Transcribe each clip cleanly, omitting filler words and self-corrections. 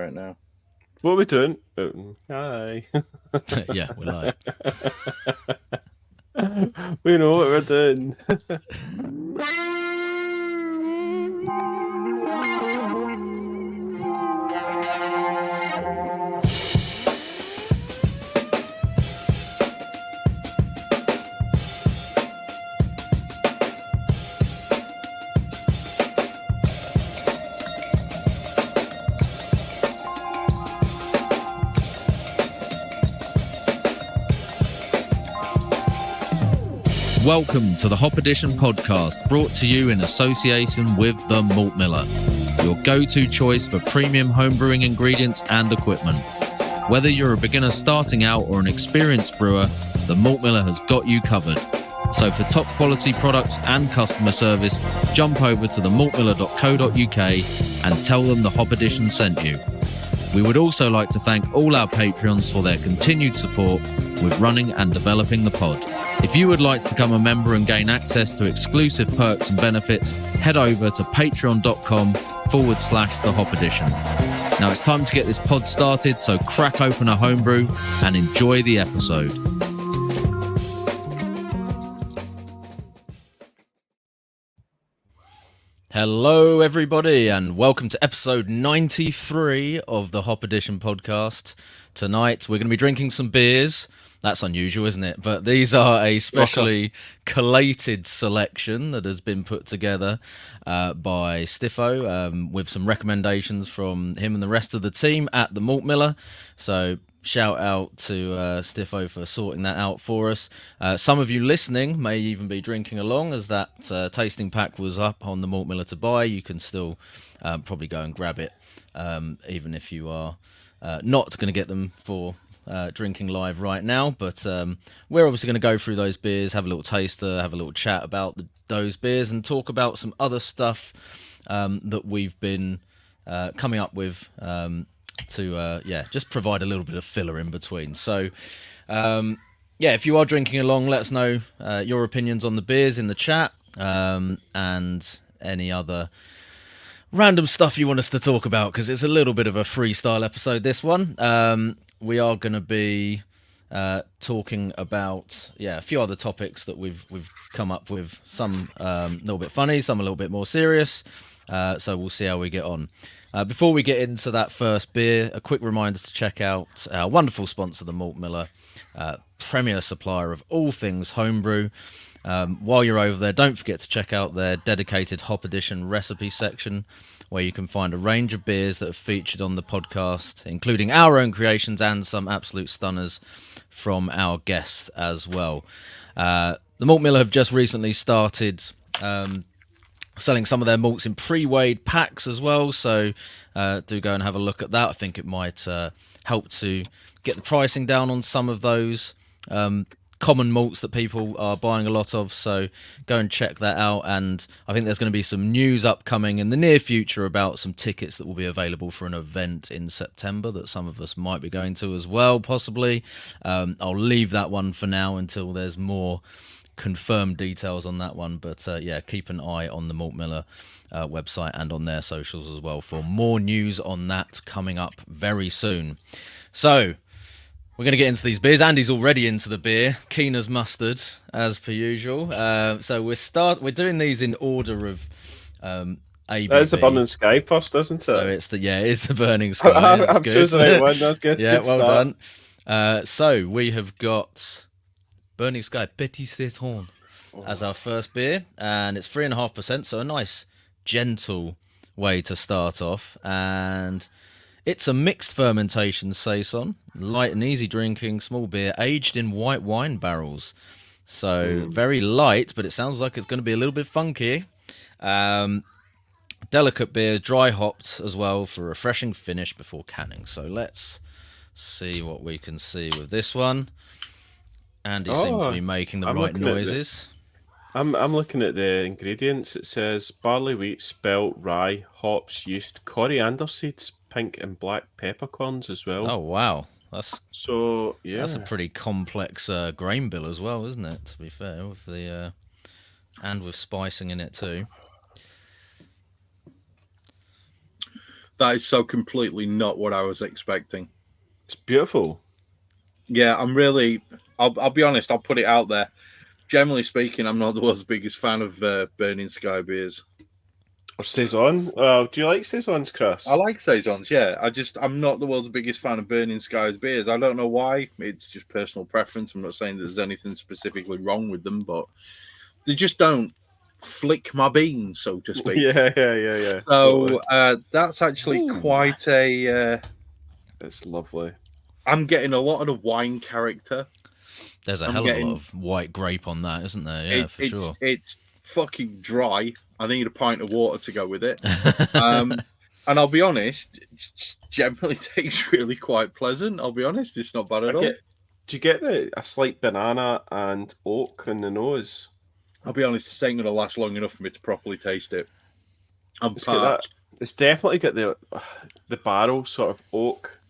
right now. What are we doing? Hi. Yeah, we're live. We know what we're doing. Welcome to the Hop Edition podcast, brought to you in association with the Malt Miller, your go-to choice for premium homebrewing ingredients and equipment. Whether you're a beginner starting out or an experienced brewer, the Malt Miller has got you covered. So for top quality products and customer service, jump over to themaltmiller.co.uk and tell them the Hop Edition sent you. We would also like to thank all our Patreons for their continued support with running and developing the pod. If you would like to become a member and gain access to exclusive perks and benefits, head over to patreon.com/the Hop Edition. Now it's time to get this pod started, so crack open a homebrew and enjoy the episode. Hello, everybody, and welcome to episode 93 of the Hop Edition podcast. Tonight, we're going to be drinking some beers. That's unusual, isn't it? But these are a specially collated selection that has been put together by Stiffo with some recommendations from him and the rest of the team at the Malt Miller. So shout out to Stiffo for sorting that out for us. Some of you listening may even be drinking along, as that tasting pack was up on the Malt Miller to buy. You can still probably go and grab it, even if you are not going to get them for drinking live right now. But we're obviously going to go through those beers, have a little taster, have a little chat about those beers, and talk about some other stuff that we've been coming up with to just provide a little bit of filler in between. So if you are drinking along, let us know your opinions on the beers in the chat, and any other random stuff you want us to talk about, because it's a little bit of a freestyle episode, this one. We are going to be talking about a few other topics that we've come up with, some a little bit funny, some a little bit more serious, so we'll see how we get on. Before we get into that first beer, a quick reminder to check out our wonderful sponsor, the Malt Miller, premier supplier of all things homebrew. While you're over there, don't forget to check out their dedicated Hop Edition recipe section, where you can find a range of beers that are featured on the podcast, including our own creations and some absolute stunners from our guests as well. The Malt Miller have just recently started selling some of their malts in pre-weighed packs as well, so do go and have a look at that. I think it might help to get the pricing down on some of those common malts that people are buying a lot of, so go and check that out. And I think there's going to be some news upcoming in the near future about some tickets that will be available for an event in September that some of us might be going to as well, possibly. I'll leave that one for now until there's more confirmed details on that one, but keep an eye on the Malt Miller website and on their socials as well for more news on that coming up very soon. So we're going to get into these beers. Andy's already into the beer, keen as mustard, as per usual. So we're doing these in order of ABV. That's the Burning Sky first, isn't it? So it is the Burning Sky. I've chosen the right one. That's good. Yeah, good well start. done. So we have got Burning Sky Petit Citron as our first beer, and it's 3.5%, so a nice gentle way to start off. And it's a mixed fermentation saison, light and easy drinking, small beer, aged in white wine barrels. So very light, but it sounds like it's going to be a little bit funky. Delicate beer, dry hopped as well for a refreshing finish before canning. So let's see what we can see with this one. Andy seems to be making the right noises. I'm looking at the ingredients. It says barley, wheat, spelt, rye, hops, yeast, coriander seeds, pink and black peppercorns as well. Oh wow, that's a pretty complex grain bill as well, isn't it? To be fair, with the and with spicing in it too. That is so completely not what I was expecting. It's beautiful. Yeah, I'm really. I'll be honest. I'll put it out there. Generally speaking, I'm not the world's biggest fan of Burning Sky beers. Or saison. Do you like saisons, Chris? I like saisons. Yeah, I'm not the world's biggest fan of Burning Skies beers. I don't know why. It's just personal preference. I'm not saying that there's anything specifically wrong with them, but they just don't flick my bean, so to speak. Yeah. So that's actually quite a. It's lovely. I'm getting a lot of the wine character. There's a hell of a lot of white grape on that, isn't there? Yeah, for sure. It's fucking dry. I need a pint of water to go with it. And I'll be honest, it generally tastes really quite pleasant. I'll be honest, it's not bad at all. Do you get a slight banana and oak in the nose? I'll be honest, this ain't going to last long enough for me to properly taste it. It's definitely got the barrel sort of oak.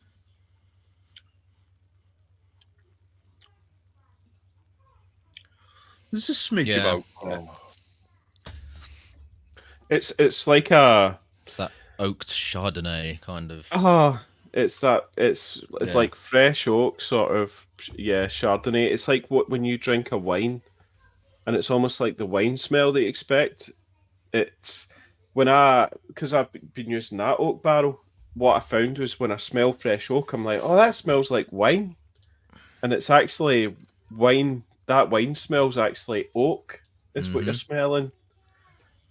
There's a smidge of oak on it. It's like a... It's that oaked Chardonnay kind of. It's like fresh oak sort of, Chardonnay. It's like when you drink a wine, and it's almost like the wine smell that you expect. It's because I've been using that oak barrel. What I found was when I smell fresh oak, I'm like, oh, that smells like wine, and it's actually wine. That wine smells actually oak. Is what you're smelling.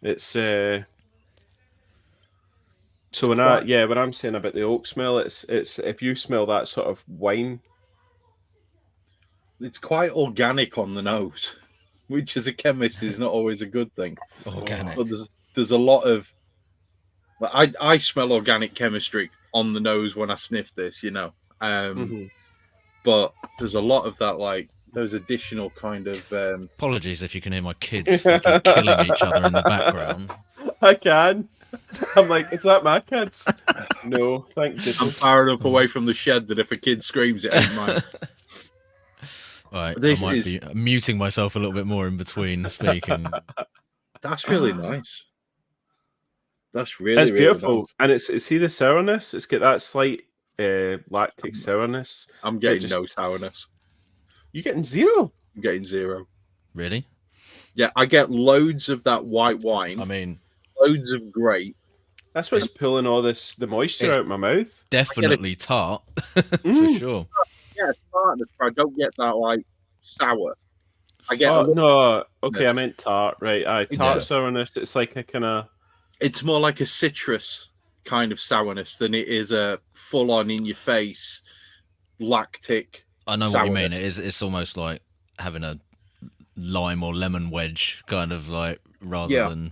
It's so when I'm saying about the oak smell, it's if you smell that sort of wine, it's quite organic on the nose, which as a chemist is not always a good thing. Organic, but there's a lot of. Well, I smell organic chemistry on the nose when I sniff this, But there's a lot of that, like those additional kind of. Apologies if you can hear my kids fucking killing each other in the background. I can. I'm like, is that my kids? No, thank goodness. I'm far enough away from the shed that if a kid screams, it ain't mine. Right, I might be muting myself a little bit more in between speaking. That's really nice. That's really beautiful, nice. And see the sourness. It's got that slight lactic sourness. I'm getting no sourness. You're getting zero. I'm getting zero. Really? Yeah, I get loads of that white wine. I mean, loads of grape. That's what's pulling all the moisture out of my mouth. Definitely tart, for sure. Yeah, tartness, but I don't get that like sour. I get I meant tart, right? Tart sourness. It's like a kind of. It's more like a citrus kind of sourness than it is a full-on in your face lactic. I know sourness. What you mean. It's almost like having a lime or lemon wedge, kind of like rather than.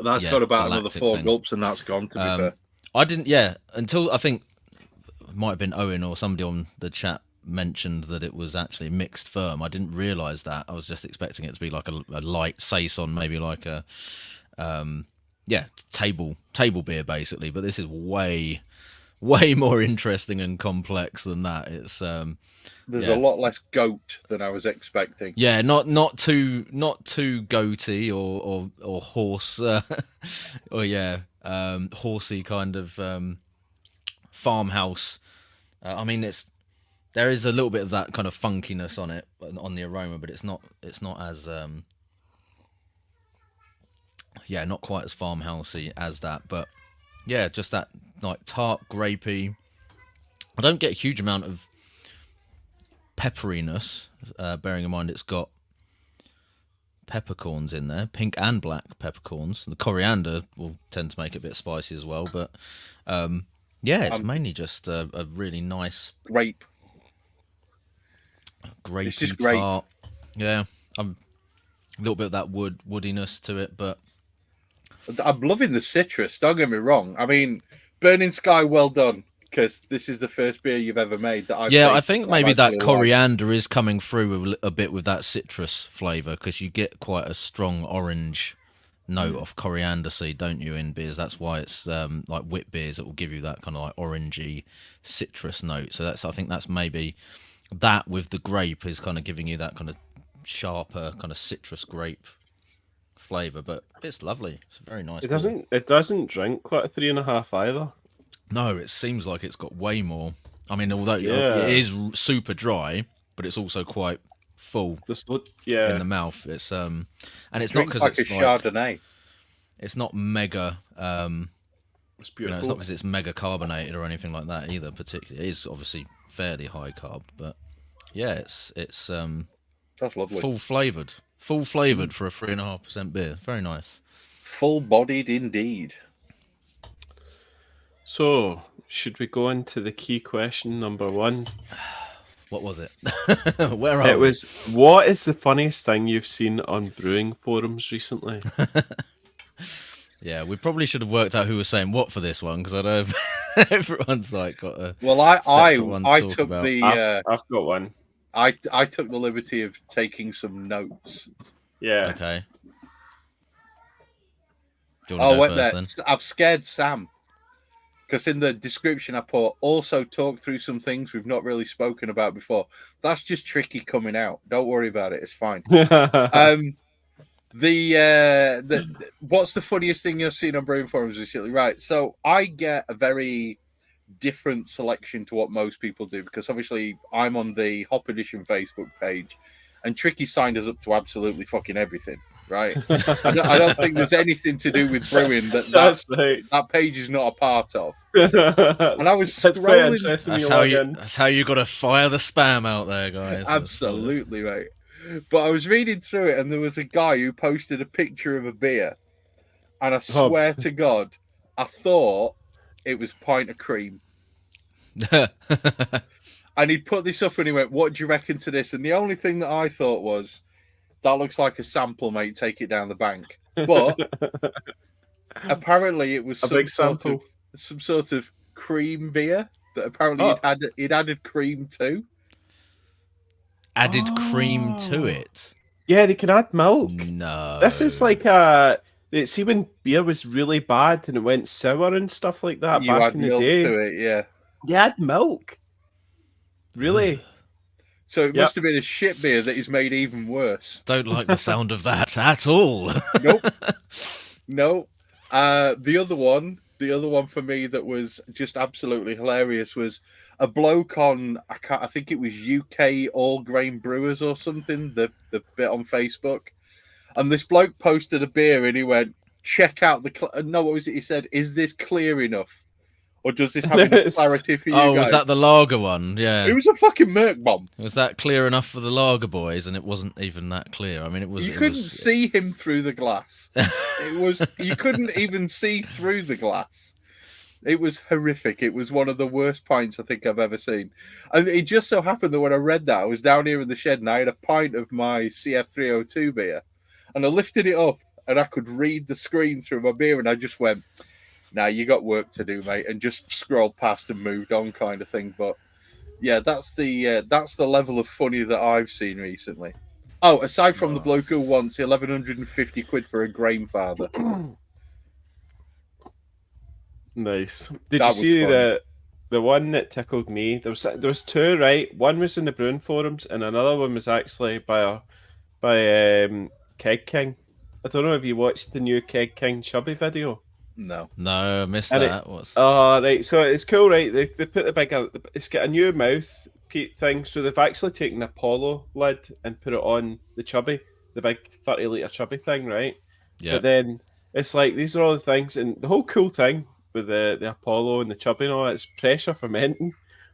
That's got about another 4 gulps, and that's gone. To be fair, I didn't. Yeah, until I think it might have been Owen or somebody on the chat mentioned that it was actually mixed firm. I didn't realise that. I was just expecting it to be like a light saison, maybe like a table beer basically. But this is way more interesting and complex than that. It's there's a lot less goat than I was expecting. Yeah, not too goaty or horse horsey kind of farmhouse. I mean, there is a little bit of that kind of funkiness on it, on the aroma, but it's not as not quite as farmhousey as that. But yeah, just that like tart, grapey. I don't get a huge amount of pepperiness, bearing in mind it's got peppercorns in there, pink and black peppercorns. The coriander will tend to make it a bit spicy as well, but it's mainly just a really nice grapey it's just tart. Yeah, a little bit of that woodiness to it, but I'm loving the citrus. Don't get me wrong. I mean, Burning Sky, well done. Because this is the first beer you've ever made that I've I think maybe that coriander is coming through a bit with that citrus flavour, because you get quite a strong orange note of coriander seed, don't you, in beers? That's why it's like wit beers that will give you that kind of like orangey citrus note. So I think that's maybe that with the grape is kind of giving you that kind of sharper kind of citrus grape flavour, but it's lovely. It's a very nice. It doesn't drink like a 3.5 either. No, it seems like it's got way more. I mean, although Yeah. it is super dry, but it's also quite full in the mouth. It's and it's not because like it's a Chardonnay. It's not mega. It's You know, beautiful. it's not because it's mega carbonated or anything like that either. Particularly, it is obviously fairly high carb, but yeah, it's That's lovely. full flavoured for a 3.5% beer. Very nice. Full-bodied indeed. So, should we go into the key question number 1? What was it? Where are It we? was, what is the funniest thing you've seen on brewing forums recently? Yeah, we probably should have worked out who was saying what for this one, because I know everyone's like got a. Well, I took about. I've got one. I took the liberty of taking some notes. Yeah. Okay. Do you want to go wait first, there. I've scared Sam. Because in the description I put, also talk through some things we've not really spoken about before. That's just tricky coming out. Don't worry about it. It's fine. What's the funniest thing you've seen on Brewing Forums recently? Right. So I get a very different selection to what most people do, because obviously I'm on the Hop Edition Facebook page, and Tricky signed us up to absolutely fucking everything. Right. I don't think there's anything to do with brewing that page is not a part of. And I was scrolling. That's how you got to fire the spam out there, guys. Absolutely, right. But I was reading through it, and there was a guy who posted a picture of a beer, and I swear to God, I thought it was a pint of cream. And he'd put this up, and he went, "What do you reckon to this?" And the only thing that I thought was, that looks like a sample, mate. Take it down the bank. But apparently, it was some sort of cream beer that apparently he'd added cream to. Added cream to it. Yeah, they can add milk. No, this is like see when beer was really bad and it went sour and stuff like that back in the day. To it, yeah. You add milk. Really? So it must have been a shit beer that is made even worse. Don't like the sound of that at all. Nope. No. The other one for me that was just absolutely hilarious was a bloke on, I think it was UK All Grain Brewers or something, the bit on Facebook. And this bloke posted a beer and he went, check out what was it he said? Is this clear enough? Or does this have enough clarity for you guys? Was that the lager one? Yeah. It was a fucking Merc bomb. Was that clear enough for the lager boys? And it wasn't even that clear. I mean, it was... You couldn't see him through the glass. You couldn't even see through the glass. It was horrific. It was one of the worst pints I think I've ever seen. And it just so happened that when I read that, I was down here in the shed and I had a pint of my CF302 beer. And I lifted it up and I could read the screen through my beer and I just went... Now you got work to do, mate, and just scrolled past and moved on, kind of thing. But yeah, that's the level of funny that I've seen recently. Oh, aside from the bloke who wants 1,150 quid for a Grainfather. Nice. Did you see the one that tickled me? There was two, right? One was in the Brewing Forums, and another one was actually by Keg King. I don't know if you watched the new Keg King Chubby video. No, I missed that. Right. So it's cool, right? They put the big. It's got a new mouth thing. So they've actually taken the Apollo lid and put it on the Chubby, the big 30-litre Chubby thing, right? Yeah. But then it's like these are all the things, and the whole cool thing with the Apollo and the Chubby and all that, it's pressure fermenting.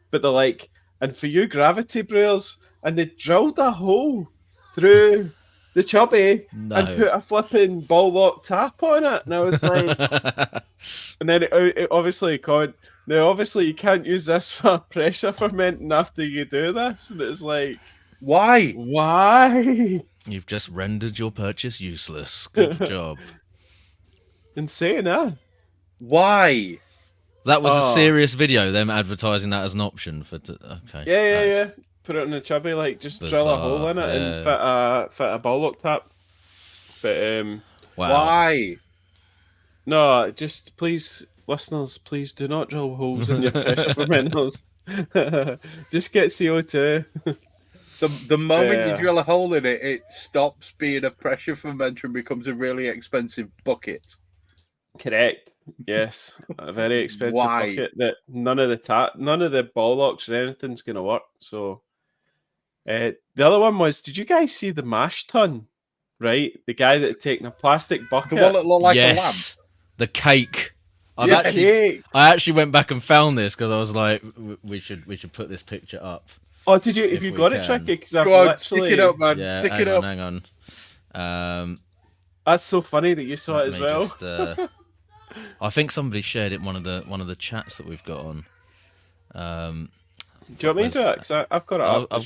But they're like, and for you gravity brewers, and they drilled a hole through the Chubby and put a flipping ball lock tap on it, and I was like, and then it obviously called. Now, obviously, you can't use this for pressure fermenting after you do this, and it's like, why? You've just rendered your purchase useless. Good job. Insane, huh? Why? That was a serious video. Them advertising that as an option for. Okay. Yeah. Put it in the Chubby, like just drill a hole in it and fit a ball lock tap. But wow. Why? No, just please, listeners, please do not drill holes in your pressure fermenters. Just get CO2. The moment you drill a hole in it, it stops being a pressure fermenter and becomes a really expensive bucket. Correct. Yes, a very expensive Why? bucket that none of the ball locks or anything's going to work. So the other one was, did you guys see the mash tun? Right, the guy that had taken a plastic bucket. The one that looked like a lamp. Yes, the cake. Cake. I actually went back and found this because I was like, we should put this picture up. Oh, did you? If you got it, Tricky? Because I've Go on, literally... stick it up, man. Yeah, stick it up. Hang on. That's so funny that you saw it as well. Just, I think somebody shared it in one of the chats that we've got on. Do you want me to do it? Because I've got it up.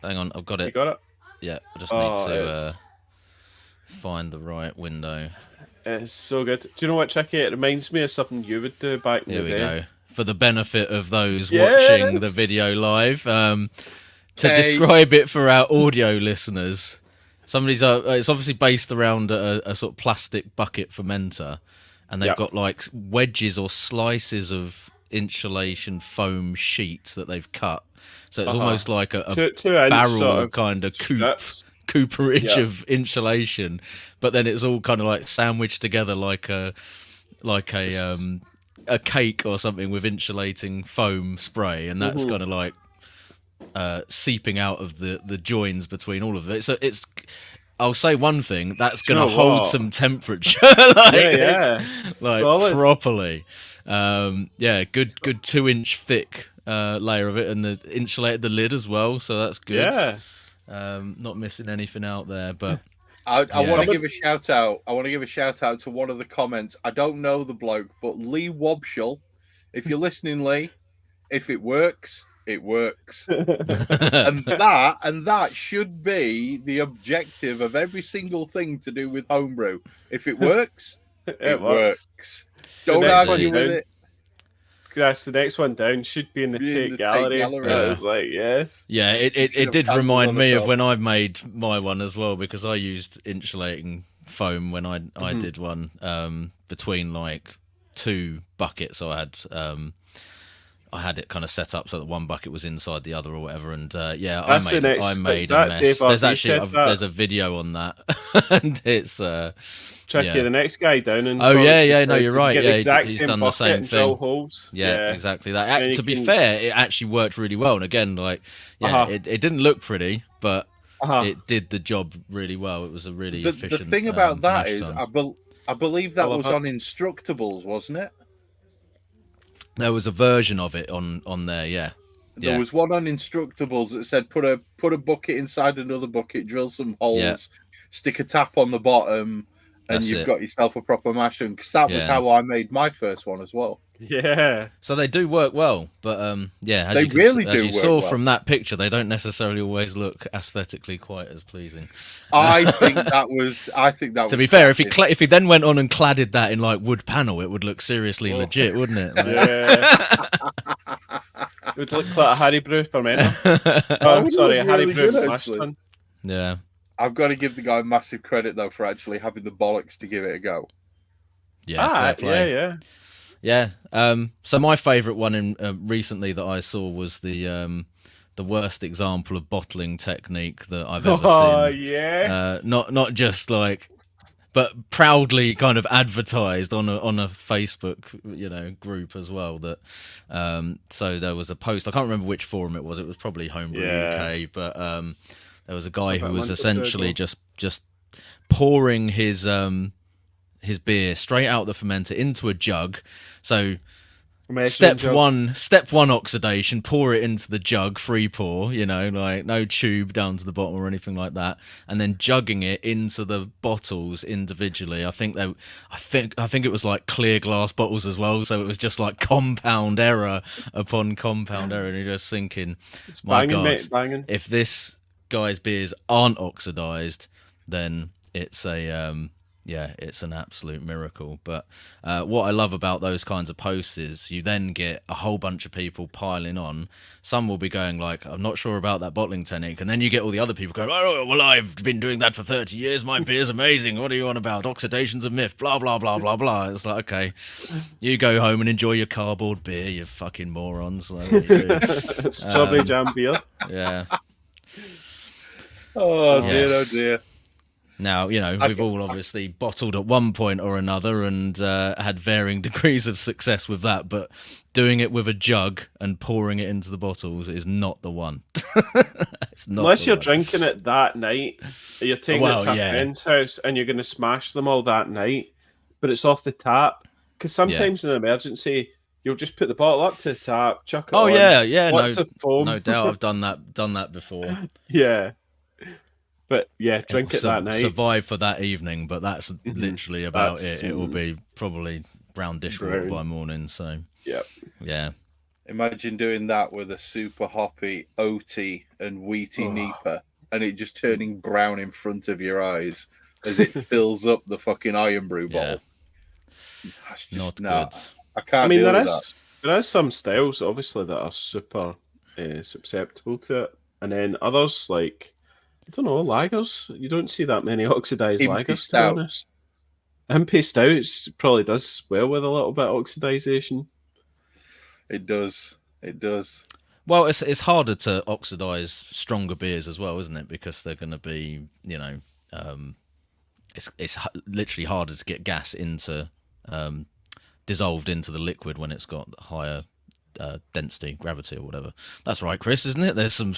Hang on, I've got it. You got it? Yeah, I just need to find the right window. It's so good. Do you know what, Tricky? It reminds me of something you would do back in the day. Here we go. For the benefit of those watching the video live, to describe it for our audio listeners, it's obviously based around a sort of plastic bucket fermenter, and they've got like wedges or slices of insulation foam sheets that they've cut. So it's almost like a barrel sort of kind of cooperage of insulation, but then it's all kind of like sandwiched together like a cake or something with insulating foam spray, and that's kind of like seeping out of the joins between all of it. So it's, I'll say one thing, that's going to hold some temperature, Solid. Properly. Good 2-inch thick layer of it, and the insulated the lid as well, so that's good. Yeah. Not missing anything out there, but I want to give a shout out. I want to give a shout out to one of the comments. I don't know the bloke, but Lee Wobschel. If you're listening, Lee, if it works, it works. and that should be the objective of every single thing to do with homebrew. If it works, it works. Don't argue with it. Yes, the next one down should be in the Tate Gallery. I was like, yes. Yeah, it did remind me of when I made my one as well, because I used insulating foam when I did one between like 2 buckets. So I had it kind of set up so that one bucket was inside the other or whatever, and I made a mess. There's a video on that, and it's Tricky, the next guy down. And no, you're right. Yeah, he's done the same thing. Holes. Yeah, exactly that. To be fair, it actually worked really well. And again, like, it didn't look pretty, but it did the job really well. It was a really efficient. The thing about that is, I believe that was on Instructables, wasn't it? There was a version of it on there, yeah. There was one on Instructables that said put a bucket inside another bucket, drill some holes, stick a tap on the bottom, and you've got yourself a proper mash tun. Because that was how I made my first one as well. Yeah. So they do work well, but as you saw from that picture, they don't necessarily always look aesthetically quite as pleasing. I think that was. To be fair, if he then went on and cladded that in like wood panel, it would look seriously legit, wouldn't it? Like... Yeah. It would look like a Harry Brew fermenter. A Harry Brew mash tun. Yeah. I've got to give the guy massive credit though for actually having the bollocks to give it a go. Yeah. Yeah. So my favourite one in recently that I saw was the worst example of bottling technique that I've ever seen. Oh yes. Not just like, but proudly kind of advertised on a Facebook group as well. That so there was a post. I can't remember which forum it was. It was probably Homebrew UK, but there was a guy who was essentially just pouring his beer straight out the fermenter into a jug. So step one oxidation, pour it into the jug, free pour, like no tube down to the bottom or anything like that, and then jugging it into the bottles individually. I think it was like clear glass bottles as well, so it was just like compound error upon compound error, and you're just thinking, my God, mate, banging. If this guy's beers aren't oxidized, then it's it's an absolute miracle. But what I love about those kinds of posts is you then get a whole bunch of people piling on. Some will be going like, I'm not sure about that bottling technique, and then you get all the other people going, oh well, I've been doing that for 30 years, my beer's amazing, what are you on about, oxidation's a myth, blah blah blah blah blah. It's like, okay, you go home and enjoy your cardboard beer, you fucking morons. Like, what are you doing? Strawberry jam beer. Yeah. Oh dear, Yes. oh dear. Now, we've all obviously bottled at one point or another and had varying degrees of success with that, but doing it with a jug and pouring it into the bottles is not the one. It's not Unless the you're one. drinking it that night, you're taking it to a yeah. friend's house and you're going to smash them all that night, but it's off the tap. Because sometimes in an emergency, you'll just put the bottle up to the tap, chuck it on. Yeah, Lots of foam. no doubt. I've done that before. Yeah. But yeah, drink it that night. Survive for that evening, but that's literally about it. It will be probably brown dishwater by morning. So yeah. Imagine doing that with a super hoppy oaty and wheaty Nipah, and it just turning brown in front of your eyes as it fills up the fucking iron brew bottle. That's just not good. I can't. I mean, there is some styles obviously that are super susceptible to it, and then others like, I don't know, lagers. You don't see that many oxidized lagers, to be honest. Impy stouts probably does well with a little bit of oxidization. It does. Well, it's harder to oxidize stronger beers as well, isn't it? Because they're going to be, it's literally harder to get gas into dissolved into the liquid when it's got higher density, gravity, or whatever. That's right, Chris, isn't it? There's some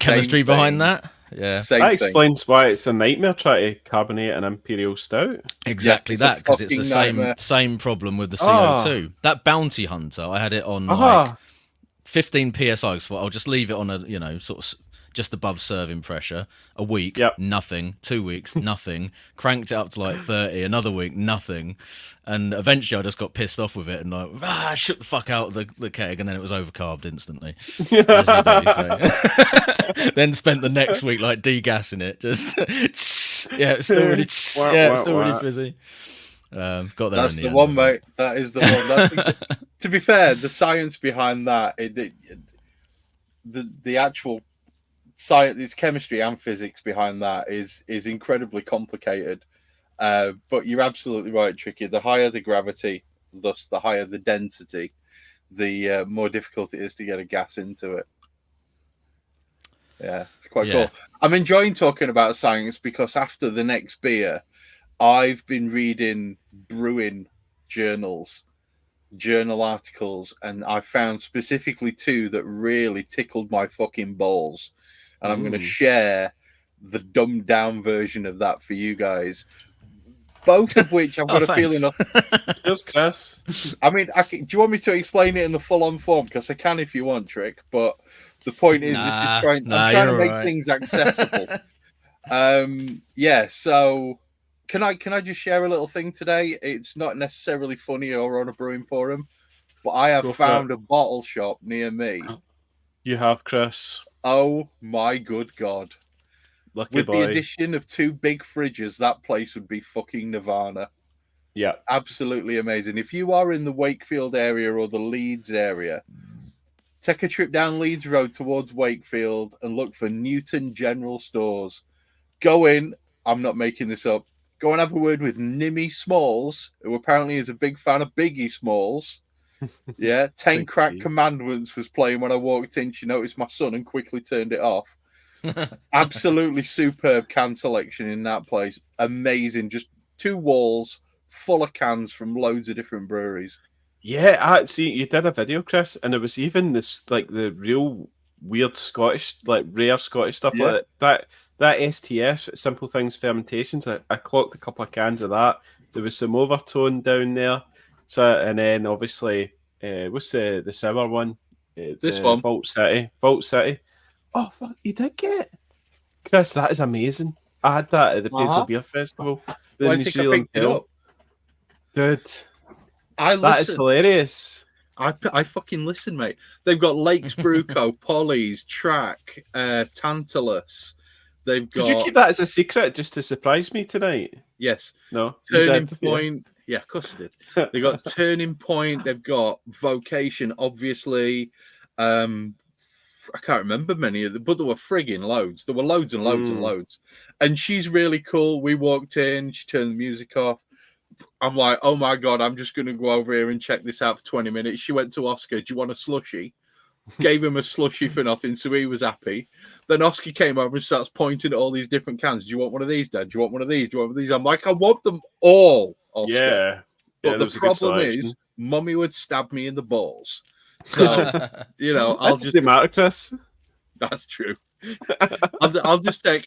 chemistry behind that. Yeah, that explains why it's a nightmare trying to carbonate an imperial stout. Exactly that, because it's the same problem with the CO2. That Bounty Hunter, I had it on like 15 psi. So I'll just leave it on a sort of just above serving pressure. A week, nothing. 2 weeks, nothing. Cranked it up to like 30. Another week, nothing. And eventually, I just got pissed off with it and I shook the fuck out of the keg, and then it was overcarbed instantly. As you do, so. Then spent the next week like degassing it. Just it's still really really fizzy. Got there. That's the one, mate. That is the one. To be fair, the science behind that, the actual science, it's chemistry and physics behind that is incredibly complicated. But you're absolutely right, Tricky. The higher the gravity, thus the higher the density, the more difficult it is to get a gas into it. Yeah, it's quite cool. I'm enjoying talking about science because after the next beer, I've been reading brewing journal articles, and I found specifically 2 that really tickled my fucking balls. And I'm going to share the dumbed down version of that for you guys. Both of which I've got a feeling of. Just Chris. I mean, do you want me to explain it in the full-on form? Because I can if you want, Trick. But the point is, I'm trying to make things accessible. So can I just share a little thing today? It's not necessarily funny or on a brewing forum, but I have found a bottle shop near me. You have, Chris. Oh my good God. Lucky boy. The addition of 2 big fridges, that place would be fucking nirvana. Yeah. Absolutely amazing. If you are in the Wakefield area or the Leeds area, take a trip down Leeds Road towards Wakefield and look for Newton General Stores. Go in, I'm not making this up, go and have a word with Nimmy Smalls, who apparently is a big fan of Biggie Smalls. Yeah, 10 Crack Commandments was playing when I walked in. She noticed my son and quickly turned it off. Absolutely superb can selection in that place. Amazing. Just 2 walls full of cans from loads of different breweries. Yeah, see, you did a video, Chris, and it was even this like the real weird Scottish, like rare Scottish stuff like that. That STF, Simple Things Fermentations, I clocked a couple of cans of that. There was some overtone down there. So, and then obviously, what's the sour one? This one, Vault City. Oh, fuck, you did get it, Chris. That is amazing. I had that at the Paisley Beer Festival. Well, I think I picked it up, dude. That is hilarious. I fucking listen, mate. They've got Lakes Brew Co, Polly's, Track, Tantalus. They've got. Did you keep that as a secret just to surprise me tonight? Yes. No. Turning Point. Yeah, of course I did. They've got Turning Point. They've got Vocation, obviously. I can't remember many of them, but there were frigging loads. There were loads and loads and loads. And she's really cool. We walked in. She turned the music off. I'm like, oh my God, I'm just going to go over here and check this out for 20 minutes. She went to Oscar, do you want a slushie? gave him a slushy for nothing, so he was happy. Then Oscar came over and starts pointing at all these different cans. Do you want one of these, Dad? Do you want one of these? Do you want one of these? I'm like, I want them all, Oscar. Yeah. But the problem is, Mummy would stab me in the balls. So, you know, I'll just matter, Chris. That's true. I'll just take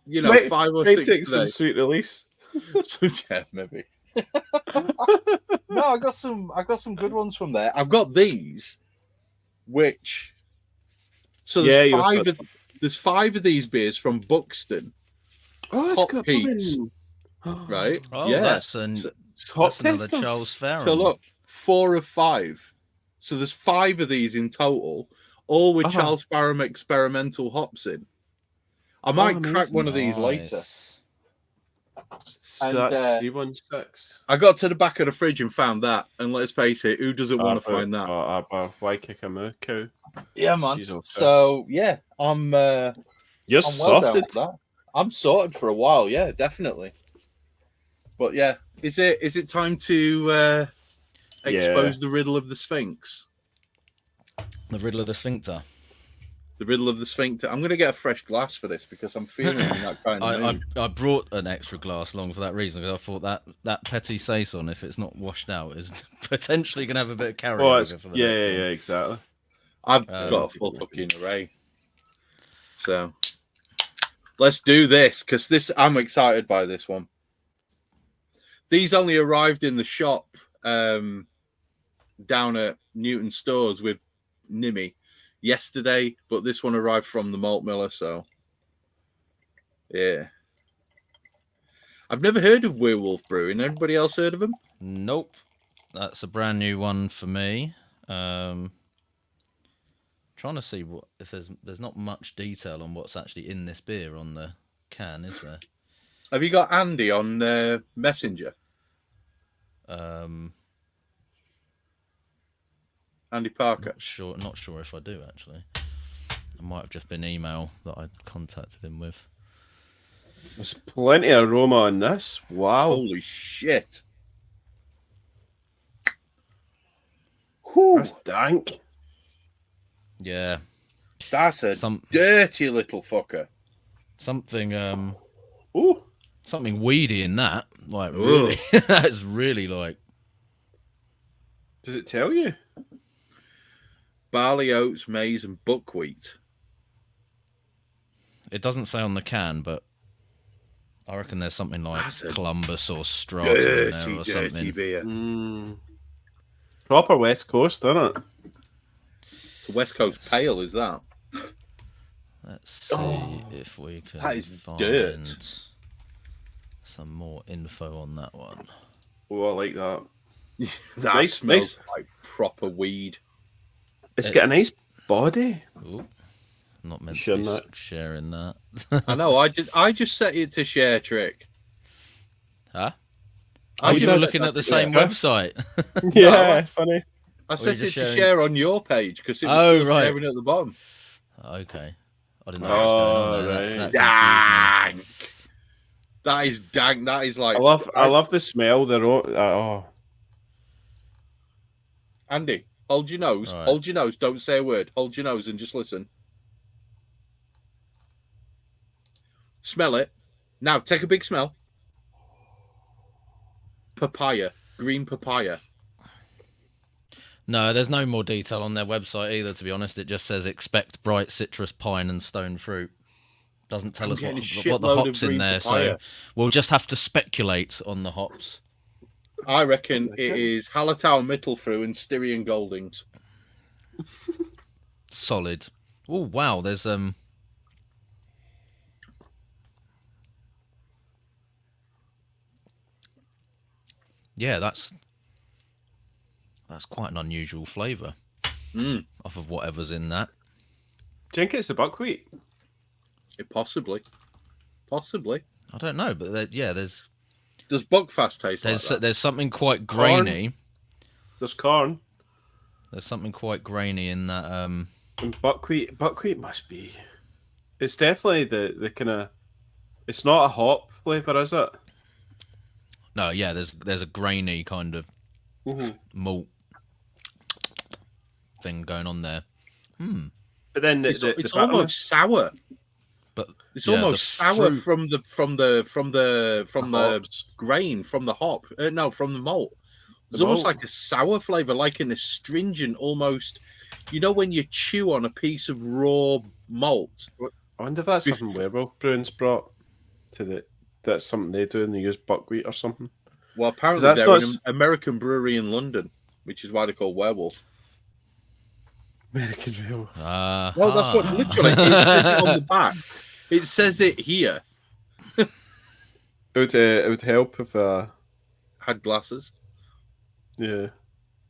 you know, 5 or 6 take today. some sweet release. So, yeah, maybe. No, I got some good ones from there. I've got these, which there's 5 of these beers from Buxton. Oh, Hot Peaks, right? Oh, yeah, that's another Charles Farron. So look, 4 of 5. So there's 5 of these in total, all with Charles Farron experimental hops in. I might crack one of these later. So that's 316. I got to the back of the fridge and found that, and let's face it, who doesn't want to find that? Why kick a moo cow? Yeah, man. So yeah, I'm You're I'm sorted. well down with that. I'm sorted for a while, yeah, definitely. But yeah, is it time to expose the riddle of the Sphinx? The riddle of the sphincter. The riddle of the sphincter. I'm going to get a fresh glass for this because I'm feeling in that kind of mood. I brought an extra glass along for that reason, because I thought that petty saison, if it's not washed out, is potentially going to have a bit of carryover for the next one. Yeah, exactly. I've got a full fucking array. So let's do this, because I'm excited by this one. These only arrived in the shop down at Newton Stores with Nimmy yesterday, but this one arrived from the Malt Miller, so yeah. I've never heard of Werewolf Brewing. Anybody else heard of them? Nope. That's a brand new one for me. Trying to see if there's not much detail on what's actually in this beer on the can, is there? Have you got Andy on Messenger? Andy Parker. Not sure if I do, actually. It might have just been email that I contacted him with. There's plenty of aroma on this. Wow. Holy shit. That's dank. Yeah. That's a dirty little fucker. Something something weedy in that. Like, really. That's really like. Does it tell you? Barley, oats, maize, and buckwheat. It doesn't say on the can, but I reckon there's something like Columbus or Stratum in there or something. Beer. Proper West Coast, isn't it? It's a West Coast pale, is that? Let's see if we can find some more info on that one. Oh, I like that. That smells like proper weed. It's got a nice body. Ooh, not meant to be sharing that. I know. I just set it to share, Trick. Huh? Oh, you were looking at the same website. Yeah, funny. I set it to share on your page because it was sharing at the bottom. Okay. I didn't know what was going on there. Right. Dank. That is dank. That is like. I love the smell. Andy, hold your nose. Right. Hold your nose. Don't say a word. Hold your nose and just listen. Smell it. Now, take a big smell. Papaya. Green papaya. No, there's no more detail on their website either, to be honest. It just says expect bright citrus, pine, and stone fruit. Doesn't tell us what the hops in there, so we'll just have to speculate on the hops. I reckon it is Hallertau Mittelfru and Styrian Goldings. Solid. Oh wow, there's yeah, that's quite an unusual flavour off of whatever's in that. Do you think it's the buckwheat? Possibly. I don't know, but there's. Does Buckfast taste like that? There's something quite grainy. There's corn. There's something quite grainy in that. And buckwheat must be. It's definitely the kind of. It's not a hop flavour, is it? No, yeah. There's a grainy kind of malt thing going on there. But then It's the almost bitterness, sour. But It's yeah, almost the sour fruit- from the hops, grain, from the hop. No, from the malt. There's The almost malt. like a sour flavor, like an astringent, almost. You know when you chew on a piece of raw malt. I wonder if that's Bef- something Werewolf Brewing's brought to the. That's something they do, and they use buckwheat or something. Well, apparently that's they're not an American brewery in London, which is why they're called Werewolf. American Werewolf. Well, that's what literally it says it on the back. It says it here. It would help if Had glasses. yeah,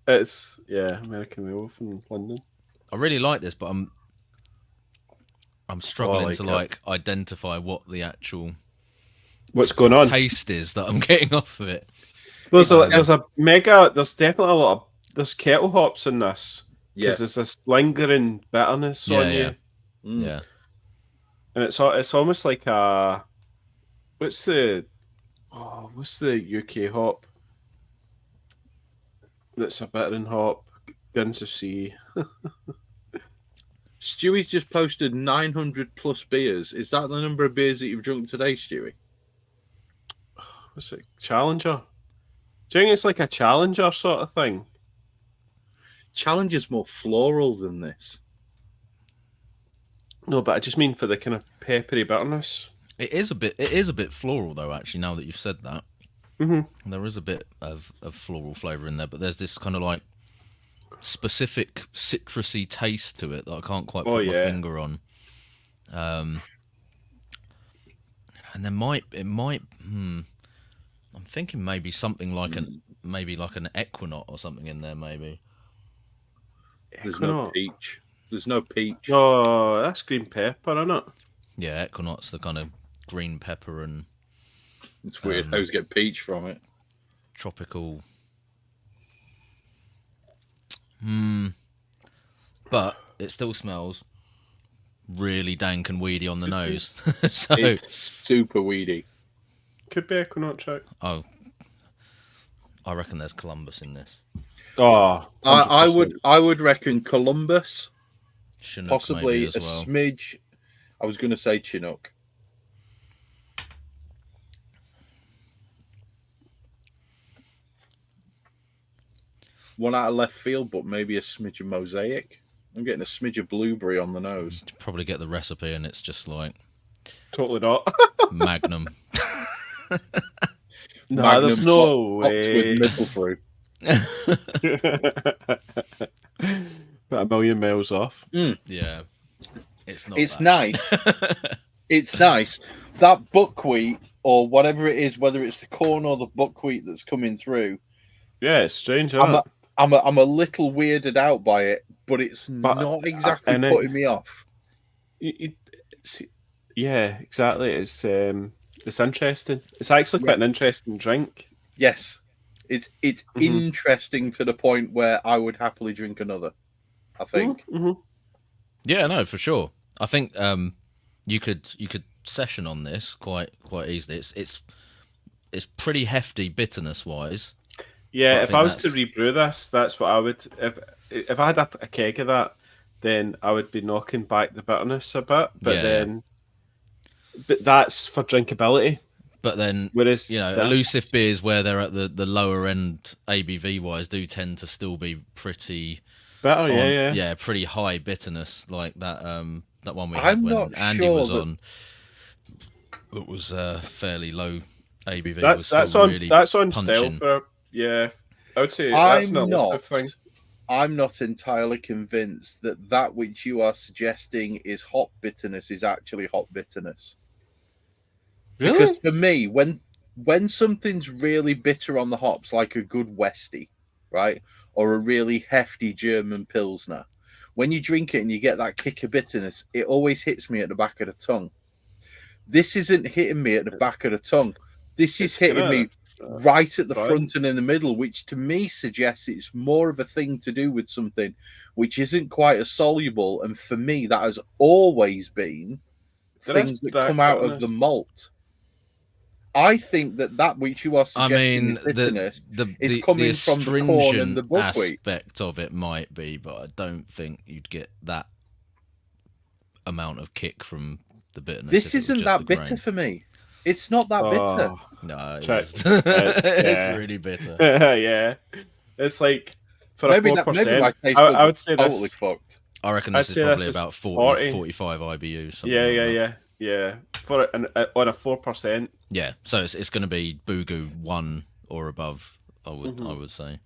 it's American Werewolf in London. I really like this, but I'm struggling like to it. like identify what the actual What's going on? taste is that I'm getting off of it. There's there's definitely a lot of there's kettle hops in this Yeah. because there's this lingering bitterness on Yeah. you, Yeah. and it's almost like a what's the UK hop that's a bittering hop? Guns of Sea. Stewie's just posted 900 plus beers. Is that the number of beers that you've drunk today, Stewie? What's it? Challenger. Do you think it's like a Challenger sort of thing? Challenger's more floral than this. No, but I just mean for the kind of peppery bitterness. It is a bit floral though. Actually, now that you've said that, there is a bit of floral flavour in there, but there's this kind of like specific citrusy taste to it that I can't quite put my finger on. And there might. I'm thinking maybe something like an equinox or something in there. Maybe There's no peach. There's no peach. Oh, that's green pepper, isn't it? yeah, equinox, the kind of green pepper and It's weird how you get peach from it. tropical. But it still smells really dank and weedy on the nose. So It's super weedy. Could be equinox. Check. I reckon there's Columbus in this. Oh, I would reckon Columbus, Chinook possibly maybe as well. smidge. I was going to say Chinook. One out of left field, but maybe a smidge of mosaic. I'm getting a smidge of blueberry on the nose. Probably get the recipe and it's just like totally not. Magnum. No, Magnum there's no hopped way. with maple through. About a million miles off. Yeah. It's not. It's that. nice. It's nice. That buckwheat or whatever it is, whether it's the corn or the buckwheat that's coming through. Yeah, it's strange, isn't it? I'm a little weirded out by it, but it's not exactly putting me off. Yeah, exactly. It's interesting. It's actually quite an interesting drink. Yes, it's interesting to the point where I would happily drink another. I think. Yeah, no, for sure. I think you could session on this quite easily. It's pretty hefty bitterness wise. Yeah, if I was to rebrew this, that's what I would. If I had a keg of that, then I would be knocking back the bitterness a bit. But but that's for drinkability. But then, whereas elusive beers where they're at the lower end ABV wise do tend to still be pretty better. Pretty high bitterness like that. That one we had I'm when not Andy sure was that... on. It was fairly low ABV. That's on stale for I would say that's not a thing. I'm not entirely convinced that which you are suggesting is hop bitterness is actually hop bitterness. Really? Because for me, when something's really bitter on the hops, like a good Westie, right, or a really hefty German Pilsner, when you drink it and you get that kick of bitterness, it always hits me at the back of the tongue. This isn't hitting me at the back of the tongue. This is hitting me right at the front and in the middle, which to me suggests it's more of a thing to do with something which isn't quite as soluble. And for me, that has always been things that come out of the malt. I think that which you are suggesting is bitterness is coming from the corn and the buckwheat. Aspect of it might be, but I don't think you'd get that amount of kick from the bitterness. This isn't that bitter grain. for me. It's not that bitter. No, It's really bitter. Yeah, it's like for Maybe a 4%. maybe my taste I buds would say totally this. fucked. I reckon I'd this is say probably this is about 40. 45 IBU. Something Yeah. For on a 4%. Yeah, so it's going to be Boogu 1 or above. I would say.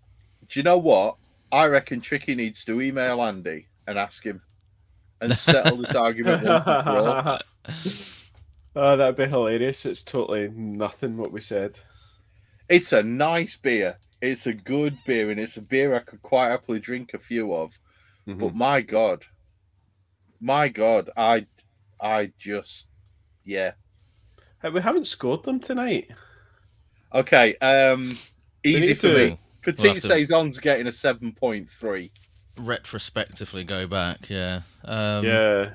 Do you know what? I reckon Tricky needs to email Andy and ask him and settle this argument once and for all. Oh, that'd be hilarious. It's totally nothing what we said. It's a nice beer. It's a good beer, and it's a beer I could quite happily drink a few of. But my God, I just, yeah. Hey, we haven't scored them tonight. Okay, easy for me. Petite We'll Saison's getting a 7.3. Retrospectively go back, yeah. Yeah.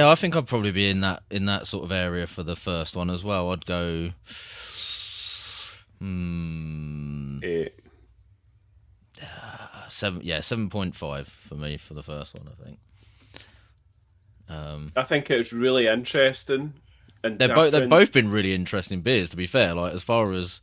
I think I'd probably be in that sort of area for the first one as well. I'd go 8. 7.5 for me for the first one, I think. I think it's really interesting. And they've both been really interesting beers, to be fair. Like as far as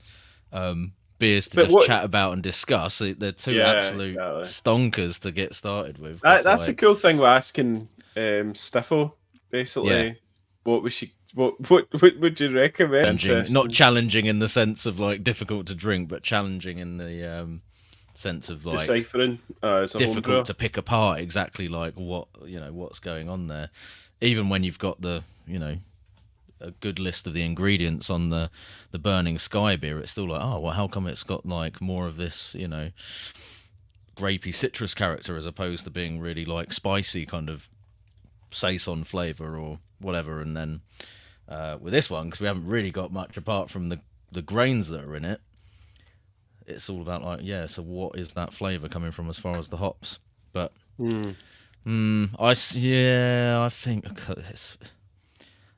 beers to chat about and discuss, they're two absolute stonkers to get started with. That's a cool thing with asking Stiffo, basically. What would you recommend? Not challenging in the sense of like difficult to drink, but challenging in the sense of like deciphering. Difficult to pick apart exactly like what's going on there. Even when you've got a good list of the ingredients on the Burning Sky beer, it's still like, oh well, how come it's got like more of this grapey citrus character as opposed to being really like spicy kind of saison flavour or whatever. And then with this one, because we haven't really got much apart from the grains that are in it, it's all about like, so what is that flavour coming from as far as the hops? But I think it's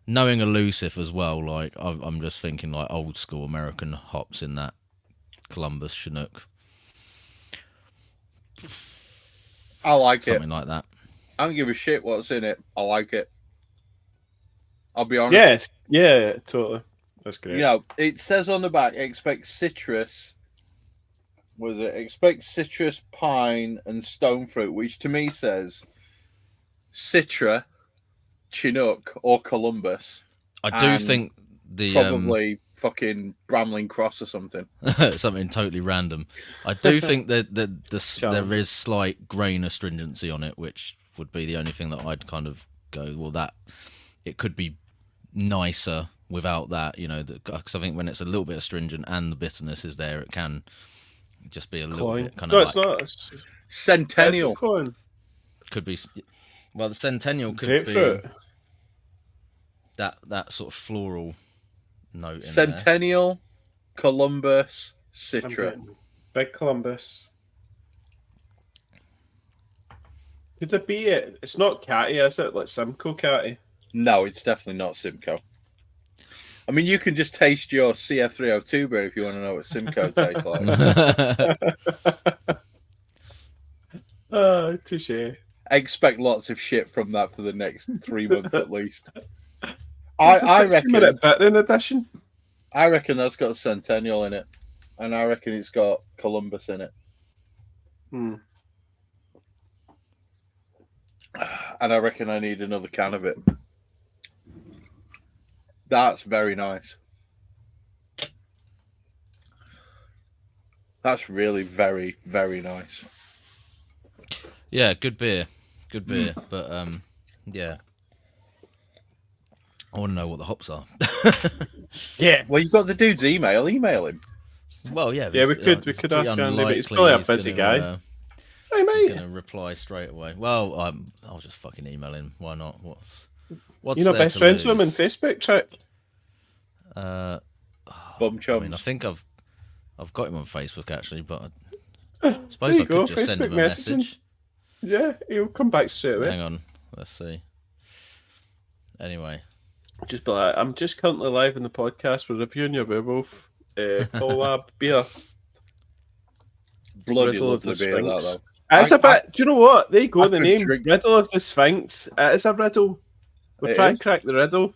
knowing elusive as well. Like I'm just thinking like old school American hops in that Columbus Chinook. I like something like that. I don't give a shit what's in it. I like it. I'll be honest. Yeah, totally. That's great. It says on the back, expect citrus. Was it expect citrus, pine, and stone fruit, which to me says Citra, Chinook, or Columbus. I do think the probably fucking Bramling Cross or something. Something totally random. I do think that there is slight grain astringency on it, which would be the only thing that I'd kind of go, well, that it could be nicer without that, because I think when it's a little bit astringent and the bitterness is there, it can just be a little bit kind of. No, it's not. It's Centennial. Could be. Well, the Centennial could grapefruit. Be that sort of floral note. In Centennial, there. Columbus, Citra. Big Columbus. Could it be it? It's not catty, is it? Like Simcoe catty? No, it's definitely not Simcoe. I mean, you can just taste your CF302 beer if you want to know what Simcoe tastes like. Oh, touche. Expect lots of shit from that for the next 3 months at least. I reckon it better in addition. I reckon that's got Centennial in it, and I reckon it's got Columbus in it. And I reckon I need another can of it. That's very nice. That's really very, very nice. Yeah, good beer. But yeah. I want to know what the hops are. Yeah. Well, you've got the dude's email. Email him. Well, yeah. Yeah, we could ask Andy, but he's probably a busy guy. Hey, mate. He's going to reply straight away. Well, I'll just fucking email him. Why not? What's you're not best friends with him on Facebook, Trick? Bum chums. I mean, I think I've got him on Facebook actually, but I suppose I could just send him a message. Yeah, he'll come back straight away. Hang on, let's see. Anyway, just be like, I'm just currently live in the podcast. We're reviewing your werewolf collab beer. Bloody lovely beer, that though. It's a bit. Do you know what? There you go. I The could name drink- Riddle of the Sphinx. It is a riddle. We're It trying is. to crack the riddle.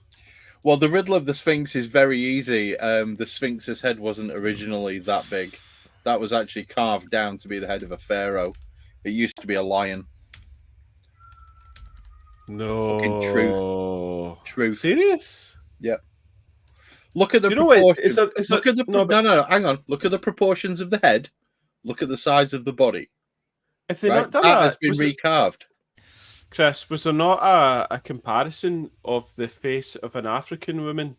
Well, the riddle of the Sphinx is very easy. The Sphinx's head wasn't originally that big. That was actually carved down to be the head of a pharaoh. It used to be a lion. No. Fucking truth. Serious? Yep. Look at the Do you know what? proportions. Look at the no, hang on. Look at the proportions of the head. Look at the size of the body. If they Right? not done That that, has been recarved. Chris, was there not a comparison of the face of an African woman,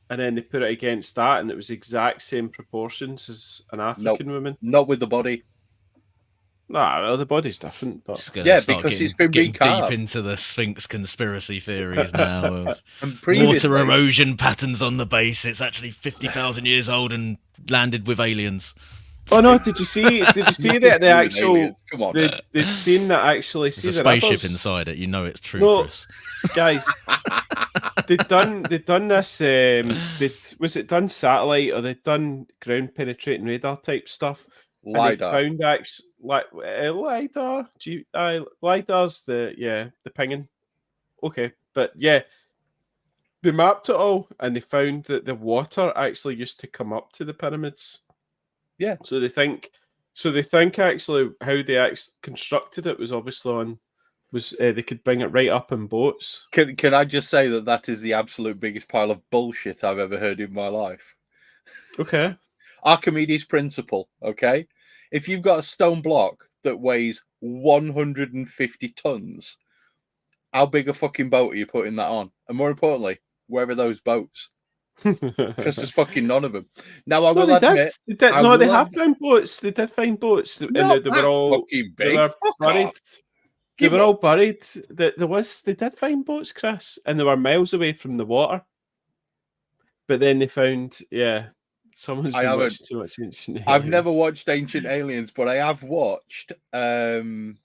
and then they put it against that, and it was exact same proportions as an African woman? Not with the body. Nah, well, the body's different, but Just gonna Yeah, start because getting, it's been getting recarved. deep into the Sphinx conspiracy theories now. Of And previously, water erosion patterns on the base. It's actually 50,000 years old and landed with aliens. oh no, did you see that the With actual aliens, come on. they'd seen that actually There's see a the spaceship rivers? inside it. You know it's true, No. Chris. Guys, they'd done this was it done satellite or they'd done ground penetrating radar type stuff. And they LiDAR. found LiDAR. LiDAR's the pinging. Okay, but yeah, they mapped it all and they found that the water actually used to come up to the pyramids. Yeah. So they think actually how they constructed it was obviously they could bring it right up in boats. Can I just say that is the absolute biggest pile of bullshit I've ever heard in my life? Okay. Archimedes' principle, okay? If you've got a stone block that weighs 150 tons, how big a fucking boat are you putting that on? And more importantly, where are those boats? Because there's fucking none of them. Now, I will admit... They have found boats. They did find boats. And they were all fucking they big. were Fuck buried. off. They were all buried. They did find boats, Chris, and they were miles away from the water. But then they found, someone's been watching too much Ancient Aliens. I've never watched Ancient Aliens, but I have watched the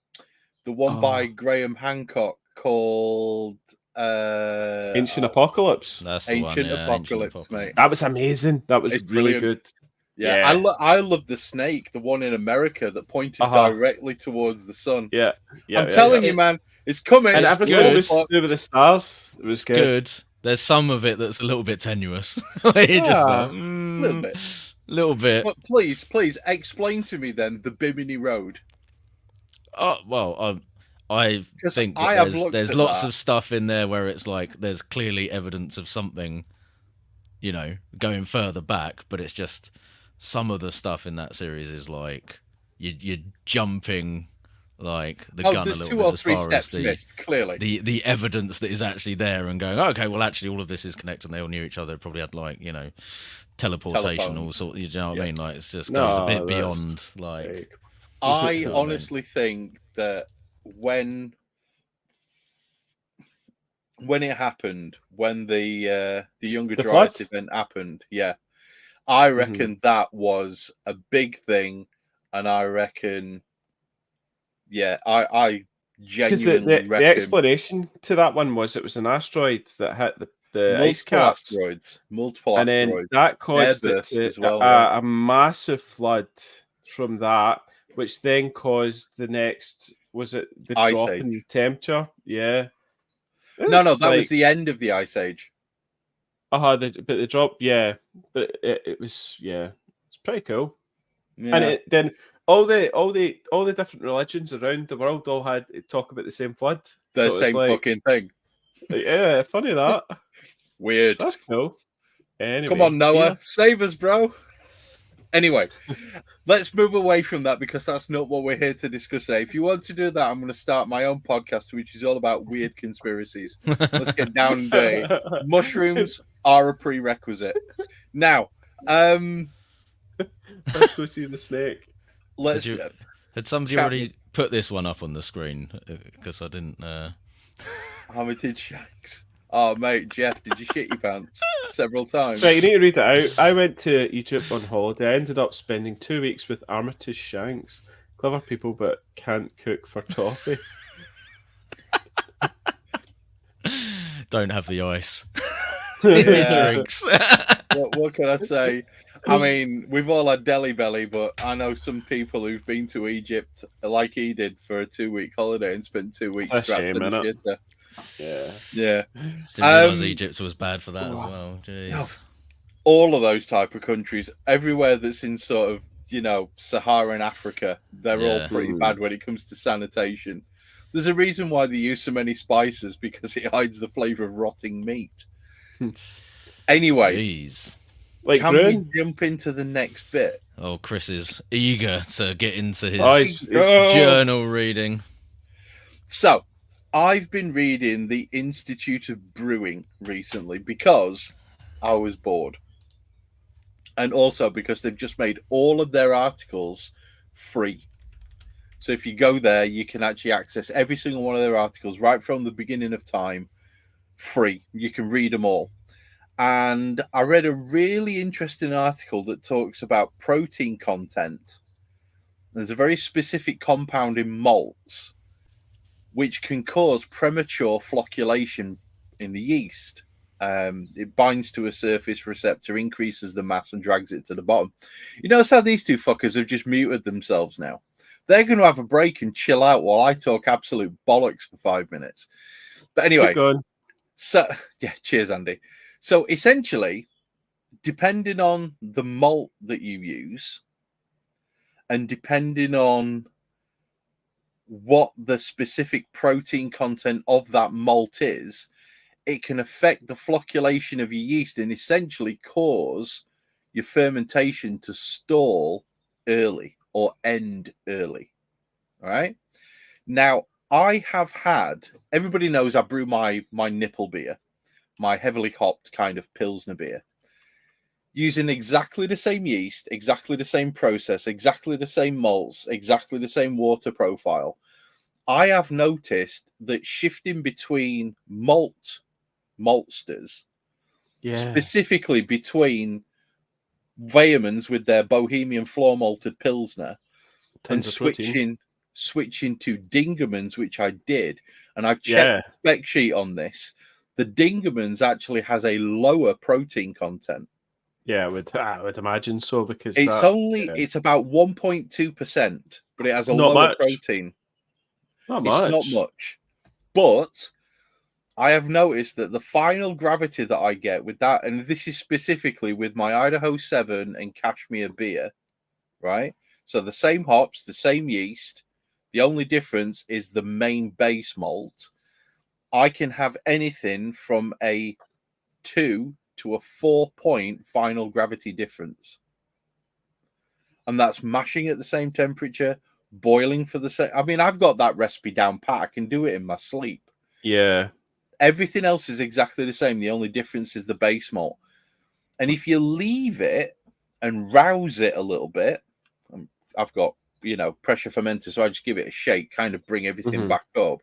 one by Graham Hancock called Ancient Apocalypse. That's the Ancient one, yeah, Apocalypse, mate. That was amazing. That was It's really brilliant. good. Yeah, I love the snake, the one in America that pointed directly towards the sun. Yeah, I'm telling you, man, it's coming. And It's everything was to do with the stars. It was good. There's some of it that's a little bit tenuous. You're just like, little bit. But please explain to me then the Bimini Road. Oh well, I think there's lots of stuff in there where it's like there's clearly evidence of something, going further back, but it's just some of the stuff in that series is like you're jumping like the gun a little bit as far as the evidence that is actually there and going, okay, well actually all of this is connected and they all knew each other, probably had like, teleportation, all sort, you know what I mean? Like it's just goes a bit beyond like I honestly think that when it happened, when the Younger Dryas event happened, I reckon that was a big thing, and I reckon, I genuinely reckon the explanation to that one was it was an asteroid that hit the ice caps, multiple and asteroids, then that caused it to a massive flood from that, which then caused the next. Was it the ice drop age. in temperature? Yeah. No, that was the end of the ice age. But the drop, but it was, it's pretty cool. Yeah. And then all the different religions around the world all had to talk about the same flood. The same fucking thing. Yeah, funny that. Weird. So that's cool. Anyway, come on, Noah, save us, bro. Anyway, let's move away from that because that's not what we're here to discuss today. If you want to do that, I'm going to start my own podcast, which is all about weird conspiracies. Let's get down and dirty. Mushrooms are a prerequisite. Now, let's go see the snake. Had somebody already put this one up on the screen? Because I didn't. Hermitage Shanks. Oh, mate, Jeff, did you shit your pants several times? Right, you need to read it out. I went to Egypt on holiday. I ended up spending 2 weeks with Armitage Shanks. Clever people, but can't cook for toffee. Don't have the ice. Drinks. What can I say? I mean, we've all had Delhi belly, but I know some people who've been to Egypt like he did for a 2-week holiday and spent 2 weeks It's a strapped shame, in a innit? shitter. Yeah. Didn't realise Egypt was bad for that as well. Jeez. No, all of those type of countries, everywhere that's in sort of, Saharan Africa, they're all pretty bad when it comes to sanitation. There's a reason why they use so many spices, because it hides the flavour of rotting meat. Anyway, Jeez. Like can Brewing? we jump into the next bit? Oh, Chris is eager to get into his It's journal reading. So, I've been reading the Institute of Brewing recently because I was bored. And also because they've just made all of their articles free. So if you go there, you can actually access every single one of their articles right from the beginning of time, free. You can read them all. And I read a really interesting article that talks about protein content. There's a very specific compound in malts which can cause premature flocculation in the yeast. It binds to a surface receptor, increases the mass, and drags it to the bottom. You notice how these two fuckers have just muted themselves now? They're going to have a break and chill out while I talk absolute bollocks for 5 minutes. But anyway, Keep going. So yeah, cheers, Andy. So essentially, depending on the malt that you use, and depending on what the specific protein content of that malt is, it can affect the flocculation of your yeast and essentially cause your fermentation to stall early or end early. All right. Now, I have had, everybody knows I brew my nipple beer, my heavily hopped kind of Pilsner beer, using exactly the same yeast, exactly the same process, exactly the same malts, exactly the same water profile. I have noticed that shifting between maltsters, specifically between Weyermann's with their Bohemian floor malted Pilsner, and switching to Dingerman's, which I did, and I've checked the spec sheet on this. The Dingerman's actually has a lower protein content. Yeah, I would imagine so, because it's about 1.2%, but it has a Not lower much. protein. Not It's much. not much, but I have noticed that the final gravity that I get with that, and this is specifically with my Idaho 7 and Cashmere beer, right? So the same hops, the same yeast. The only difference is the main base malt. I can have anything from a 2 to a 4-point final gravity difference. And that's mashing at the same temperature, boiling for the same. I mean, I've got that recipe down pat. I can do it in my sleep. Yeah. Everything else is exactly the same. The only difference is the base malt. And if you leave it and rouse it a little bit, I've got, pressure fermenter, so I just give it a shake, kind of bring everything back up.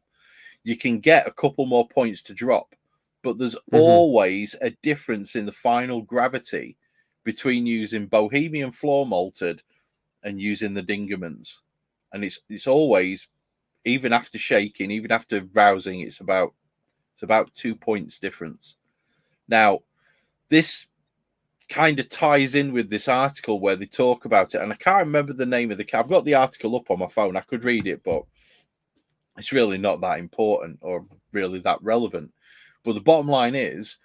You can get a couple more points to drop, but there's always a difference in the final gravity between using Bohemian floor malted and using the Dingermans. And it's always, even after shaking, even after rousing, it's about 2 points difference. Now, this kind of ties in with this article where they talk about it, and I can't remember the name of I've got the article up on my phone. I could read it, but it's really not that important or really that relevant. But the bottom line is,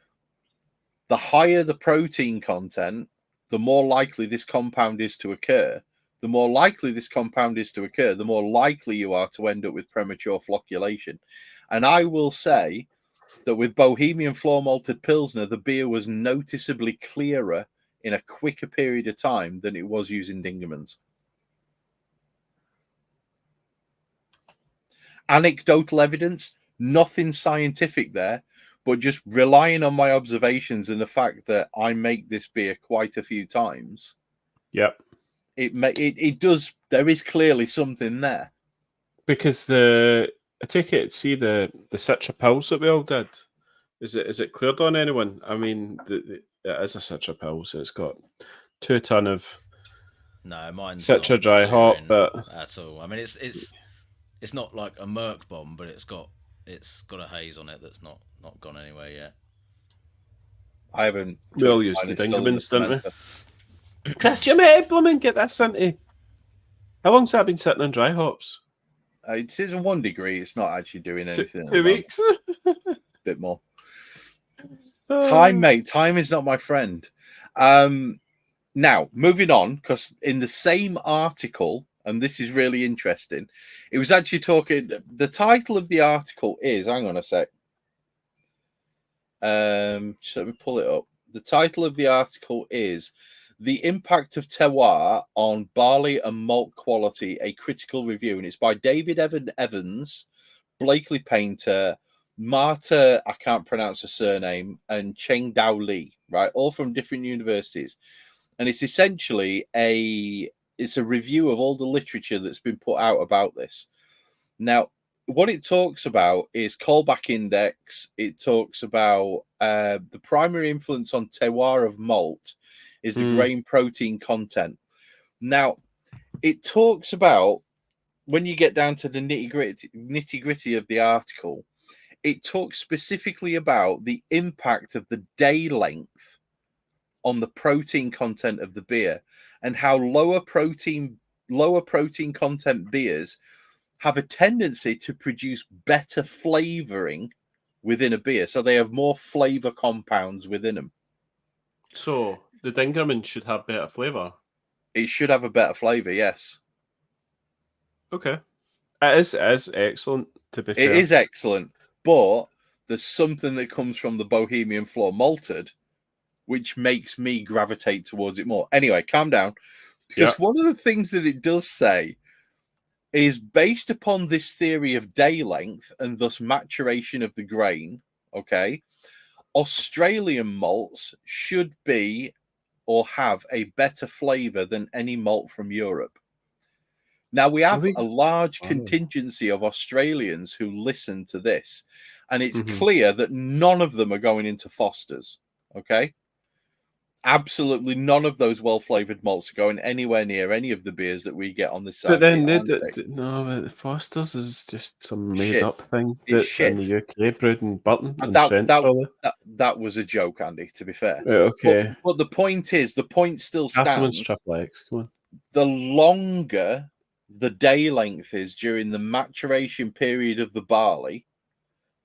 the higher the protein content, the more likely this compound is to occur. The more likely this compound is to occur, the more likely you are to end up with premature flocculation. And I will say that with Bohemian floor malted Pilsner, the beer was noticeably clearer in a quicker period of time than it was using Dingermans. Anecdotal evidence, nothing scientific there, but just relying on my observations and the fact that I make this beer quite a few times. Yep. It does. There is clearly something there. Because I take it, see the Citra Pils that we all did. Is it cleared on anyone? I mean, it is a Citra Pils, so it's got 2 ton of mine's Citra not dry hop, but at all. I mean, it's not like a Merc bomb, but it's got a haze on it that's not gone anywhere yet. I haven't. We all used the Dingermans, didn't we? Chris, you may blooming get this into. How long's that been sitting on dry hops? It's 1 degree. It's not actually doing anything. 2 weeks. Bit more. Time, mate. Time is not my friend. Now, moving on, because in the same article, and this is really interesting, it was actually talking. The title of the article is. Hang on a sec. Just let me pull it up. The title of the article is "The Impact of Terroir on Barley and Malt Quality: A Critical Review," and it's by David Evans, Blakely Painter, Marta, I can't pronounce her surname, and Cheng Dao Li, right? All from different universities. And it's essentially a review of all the literature that's been put out about this. Now, what it talks about is callback index. It talks about the primary influence on terroir of malt is the grain protein content. Now, it talks about, when you get down to the nitty gritty of the article, it talks specifically about the impact of the day length on the protein content of the beer, and how lower protein content beers have a tendency to produce better flavoring within a beer. So they have more flavor compounds within them. So the Dingerman should have better flavor. It should have a better flavor, yes. Okay. It is excellent, to be fair. It is excellent, but there's something that comes from the Bohemian Floor Malted which makes me gravitate towards it more. Anyway, calm down. Because one of the things that it does say is, based upon this theory of day length and thus maturation of the grain, okay, Australian malts should be or have a better flavor than any malt from Europe. Now, we have a large contingency of Australians who listen to this, and it's clear that none of them are going into Foster's, okay? Absolutely none of those well-flavored malts are going anywhere near any of the beers that we get on this side. But then the Foster's is just some made-up thing that's in the UK, brewed in Burton and Trent. That was a joke, Andy, to be fair. Okay. But the point is, the point still stands. Triple X. Come on. The longer the day length is during the maturation period of the barley,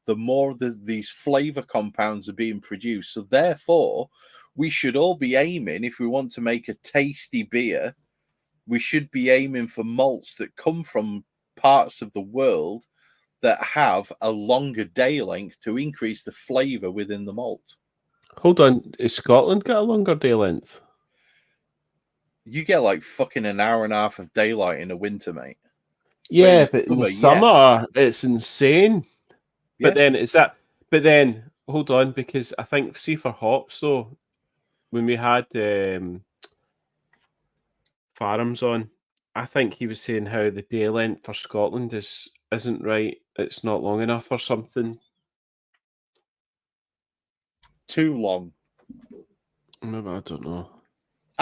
the more these flavor compounds are being produced. So therefore, we should all be aiming, if we want to make a tasty beer, we should be aiming for malts that come from parts of the world that have a longer day length to increase the flavor within the malt. Hold on, is Scotland got a longer day length? You get like fucking an hour and a half of daylight in the winter, mate. Yeah, but in the summer, it's insane. Yeah. But then, hold on, because I think, see, for hops, though, when we had Farms on, I think he was saying how the day length for Scotland isn't right. It's not long enough or something. Too long. Maybe, I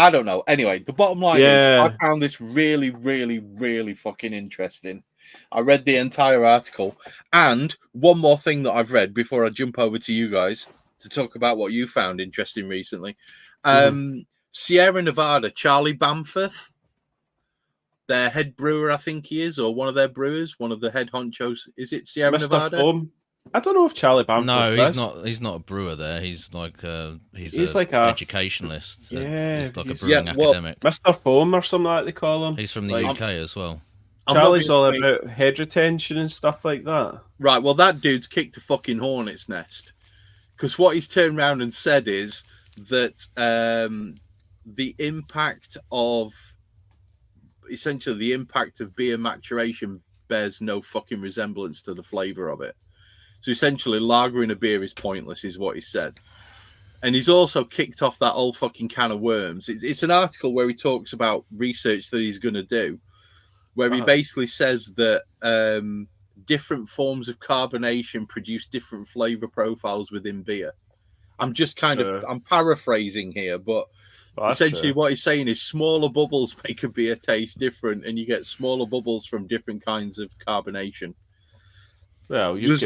don't know. Anyway, the bottom line is, I found this really, really, really fucking interesting. I read the entire article. And one more thing that I've read before I jump over to you guys to talk about what you found interesting recently. Sierra Nevada, Charlie Bamforth, their head brewer, I think he is, or one of their brewers, one of the head honchos. Is it Sierra Nevada? Foam. I don't know if Charlie Bamforth. No, he's not a brewer there. He's like he's like a educationalist. Yeah, he's like a brewing academic. Mr. Foam or something like they call him. He's from the UK as well. Charlie's all about head retention and stuff like that. Right, well, that dude's kicked a fucking hornet's nest. Because what he's turned around and said is that the impact of beer maturation bears no fucking resemblance to the flavor of it. So essentially, lagering a beer is pointless, is what he said. And he's also kicked off that old fucking can of worms. It's an article where he talks about research that he's going to do, where he basically says that different forms of carbonation produce different flavor profiles within beer. I'm just I'm paraphrasing here, but essentially what he's saying is smaller bubbles make a beer taste different, and you get smaller bubbles from different kinds of carbonation. Well, you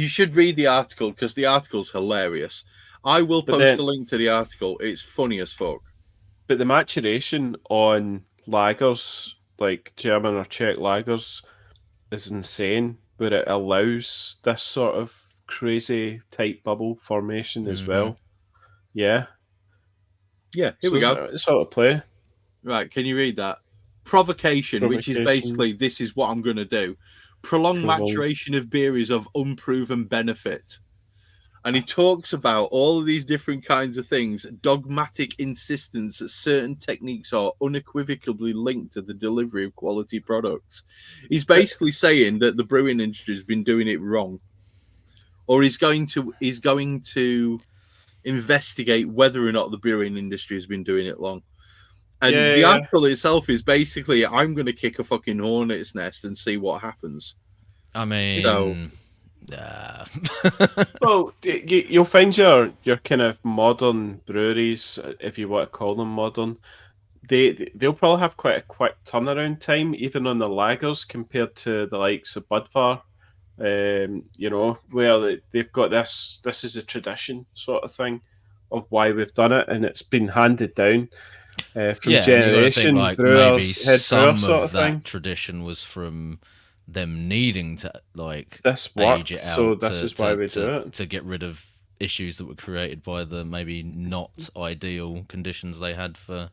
should read the article because the article's hilarious. I will post a link to the article. It's funny as fuck. but the maturation on lagers, like German or Czech lagers, is insane, where it allows this sort of crazy type bubble formation as well. Yeah. Yeah, here we go. It's sort of play. Right, can you read that? Provocation, which is basically, this is what I'm going to do. Prolonged maturation of beer is of unproven benefit. And he talks about all of these different kinds of things, dogmatic insistence that certain techniques are unequivocally linked to the delivery of quality products. He's basically saying that the brewing industry has been doing it wrong, or he's going to investigate whether or not the brewing industry has been doing it wrong. And the article itself is basically, I'm going to kick a fucking hornet's nest and see what happens. I mean, well, you'll find your kind of modern breweries, if you want to call them modern, they'll probably have quite a quick turnaround time, even on the lagers, compared to the likes of Budvar. Where they've got this is a tradition sort of thing of why we've done it, and it's been handed down from generation. Think, maybe some of that tradition was from them needing to this age it out, so this is why we do it, to get rid of issues that were created by the maybe not ideal conditions they had for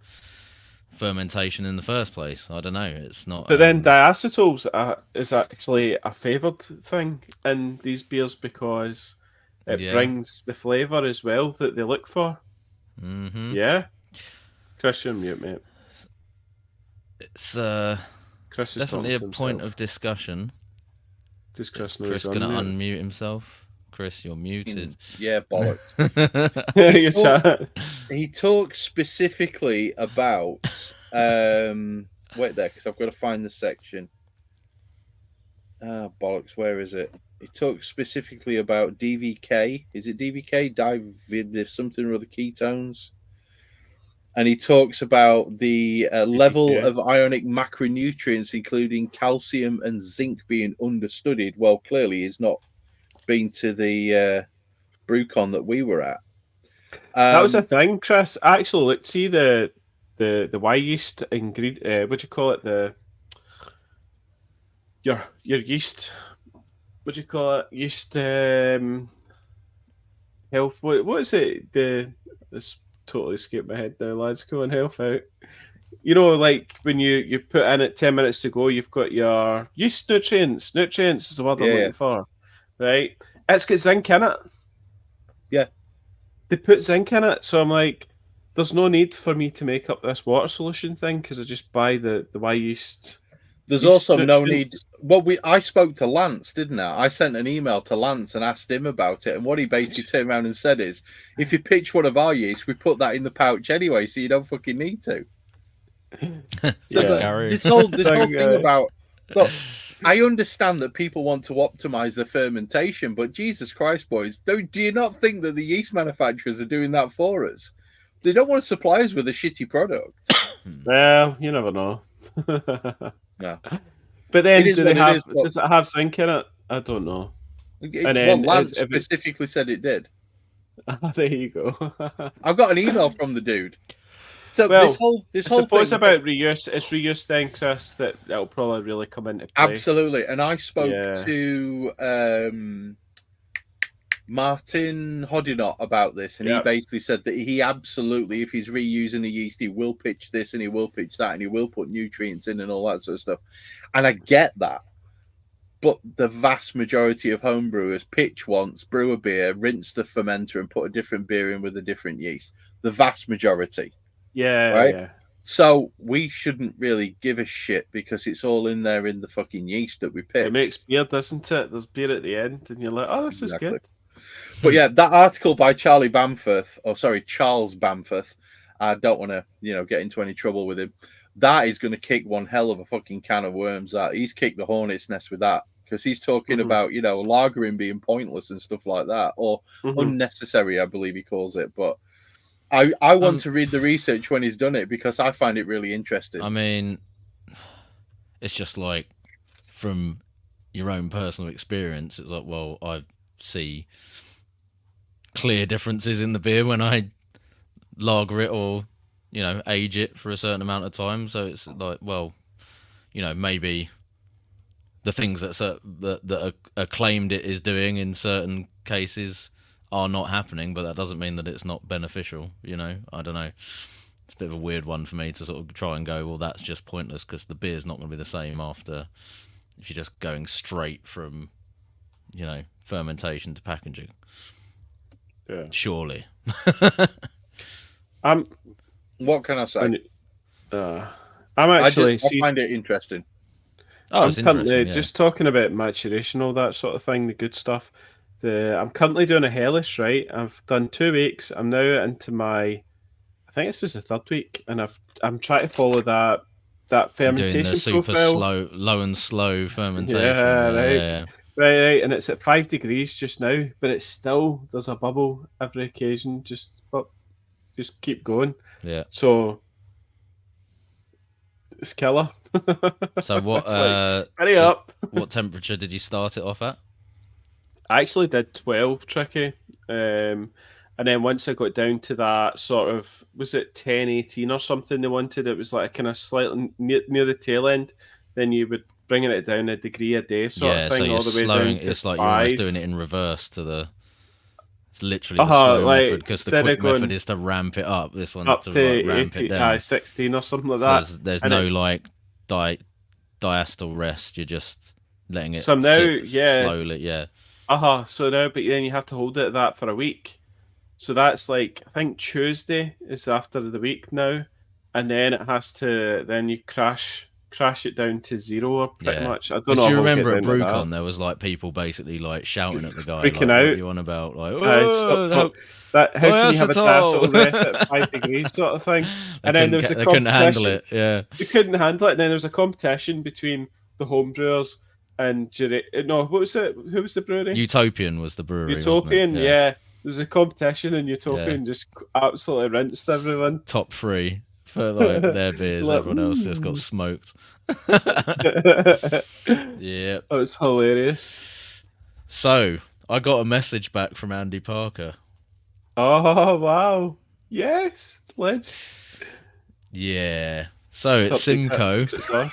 fermentation in the first place. I don't know. It's not. But then diacetals is actually a favoured thing in these beers because it brings the flavour as well that they look for. Mm-hmm. Yeah. Chris, you're mute, mate. It's Chris is definitely a point of discussion. Does Chris going to unmute himself? Chris, you're muted. Yeah, bollocks. He talks specifically about wait there, because I've got to find the section. Bollocks, where is it? He talks specifically about DVK. Is it DVK? Something or other ketones. And he talks about the level of ionic macronutrients, including calcium and zinc, being understudied. Well, clearly he's not been to the BrewCon that we were at. That was a thing, Chris. Actually, look, see the Y yeast ingredient. What do you call it? Your yeast. What do you call it? Yeast health. What is it? This totally escaped my head now, lads. Come on, help out. You know, like when you put in it 10 minutes to go, you've got your yeast nutrients. Nutrients is the word I'm looking for. Right? It's got zinc in it. Yeah. They put zinc in it, so I'm like, there's no need for me to make up this water solution thing because I just buy the Y yeast. There's also no need. Well, I spoke to Lance, didn't I? I sent an email to Lance and asked him about it, and what he basically turned around and said is, if you pitch one of our yeast, we put that in the pouch anyway, so you don't fucking need to. This whole thing about, look, I understand that people want to optimize the fermentation, but Jesus Christ, boys, do you not think that the yeast manufacturers are doing that for us? They don't want to supply us with a shitty product. Well, you never know. No. But then, does it have zinc in it? I don't know. Lance specifically said it did. There you go. I've got an email from the dude. So this whole thing about reuse. It's reuse then, Chris, that'll probably really come into play. Absolutely. And I spoke to Martin Hodinot about this, and he basically said that he absolutely, if he's reusing the yeast, he will pitch this and he will pitch that and he will put nutrients in and all that sort of stuff. And I get that. But the vast majority of home brewers pitch once, brew a beer, rinse the fermenter and put a different beer in with a different yeast. The vast majority. Yeah. Right? Yeah. So we shouldn't really give a shit because it's all in there in the fucking yeast that we pitch. It makes beer, doesn't it? There's beer at the end and you're like, oh, this is good. But yeah, that article by Charles Bamforth, I don't want to, get into any trouble with him. That is going to kick one hell of a fucking can of worms. That he's kicked the hornet's nest with that because he's talking about, lagering being pointless and stuff like that, or unnecessary, I believe he calls it. But I want to read the research when he's done it because I find it really interesting. I mean, it's just like from your own personal experience. It's like, well, I see clear differences in the beer when I lager it or age it for a certain amount of time. So it's like, well, maybe the things that are claimed it is doing in certain cases are not happening, but that doesn't mean that it's not beneficial. I don't know. It's a bit of a weird one for me to sort of try and go, well, that's just pointless because the beer's not going to be the same after if you're just going straight from, fermentation to packaging. Yeah. Surely. What can I say? I'm actually. I find it interesting. Oh, it's interesting. Yeah. Just talking about maturation, all that sort of thing, the good stuff. I'm currently doing a hellish, right? I've done 2 weeks. I'm now into my. I think this is the 3rd week, and I'm trying to follow that fermentation doing the super profile. low and slow fermentation. Yeah, right. Yeah. Right, and it's at 5 degrees just now, but it's still there's a bubble every occasion. Just keep going. Yeah. So it's killer. So what? Hurry up! What temperature did you start it off at? I actually did 12 tricky, and then once I got down to that sort of, was it 10, 18 or something they wanted? It was like kind of slightly near the tail end. Then you would bringing it down a degree a day sort of thing, so all the way down to it's like 5. you're almost doing it in reverse to the. It's literally the slow method because the quick method is to ramp it up. This one's up to ramp 80, it down. 16 or something like So that. there's no like diastole rest. You're just letting it. So now, sit slowly, yeah. So now, but then you have to hold it at that for a week. So that's like, I think Tuesday is after the week now, and then it has to. Then you crash it down to 0 pretty much. I don't know. Do you remember at BrewCon there was like people basically like shouting at the guy, freaking like, out. What are you on about? Like, how can you have a diastole rest at 5 degrees sort of thing? And then there was a competition. They couldn't handle it. Yeah, they couldn't handle it. And then there was a competition between the home brewers and what was it? Who was the brewery? Utopian was the brewery. Utopian, yeah. There was a competition, and Utopian just absolutely rinsed everyone. Top 3 for like their beers. Everyone else just got smoked. Yeah, that was hilarious. So I got a message back from Andy Parker. Oh wow! Yes, Ledge. Yeah. So it's Simcoe. Simcoe.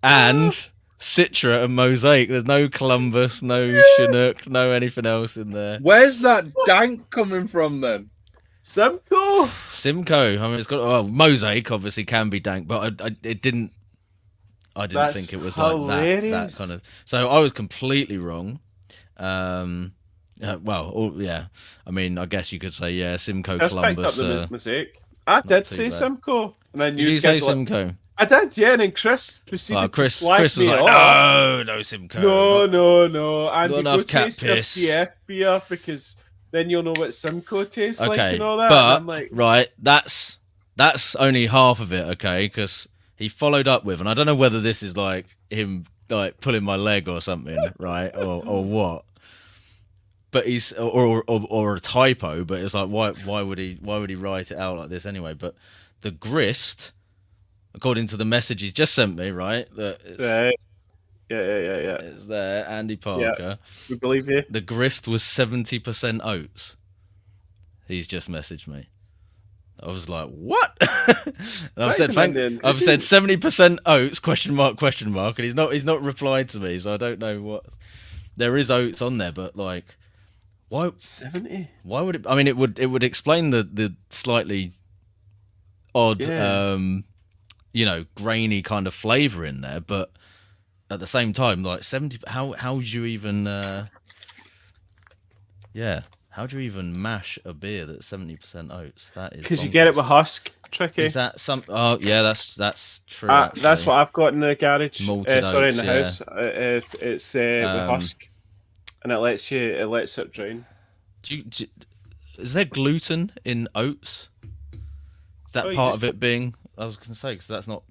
And Citra and Mosaic. There's no Columbus, no Chinook, no anything else in there. Where's that dank coming from then? Simcoe. I mean, it's got Mosaic. Obviously, can be dank, but I didn't think it was hilarious. Like that kind of. So I was completely wrong. I mean, I guess you could say Simcoe Columbus. Up the Mosaic. I did say Simcoe. And then did you say Simcoe? I did, yeah. And then Chris proceeded to slag Chris was me like, off. No, Simcoe. No. Andy, Not enough go taste your CF beer because then you'll know what Simcoe tastes like and all that. But and I'm like, right, that's only half of it, okay? Because he followed up with, and I don't know whether this is like him like pulling my leg or something, right, or what. But he's or a typo. But it's like why would he write it out like this anyway? But the grist, according to the message he's just sent me, right? That it's, yeah. It's there, Andy Parker. Yeah, we believe you. The grist was 70% oats. He's just messaged me. I was like, what? I've said 70% oats, question mark, and he's not replied to me, so I don't know what. There is oats on there, but like, why 70? Why would it? I mean, it would explain the slightly odd, grainy kind of flavor in there, but at the same time, like 70. How would you even? How do you even mash a beer that's 70% oats? That is because you get it with husk. Tricky. Is that some? Oh yeah, that's true. That's what I've got in the garage. Malted oats, in the house. It's with husk, and it lets it drain. Is there gluten in oats? Is that part of it being? I was going to say because that's not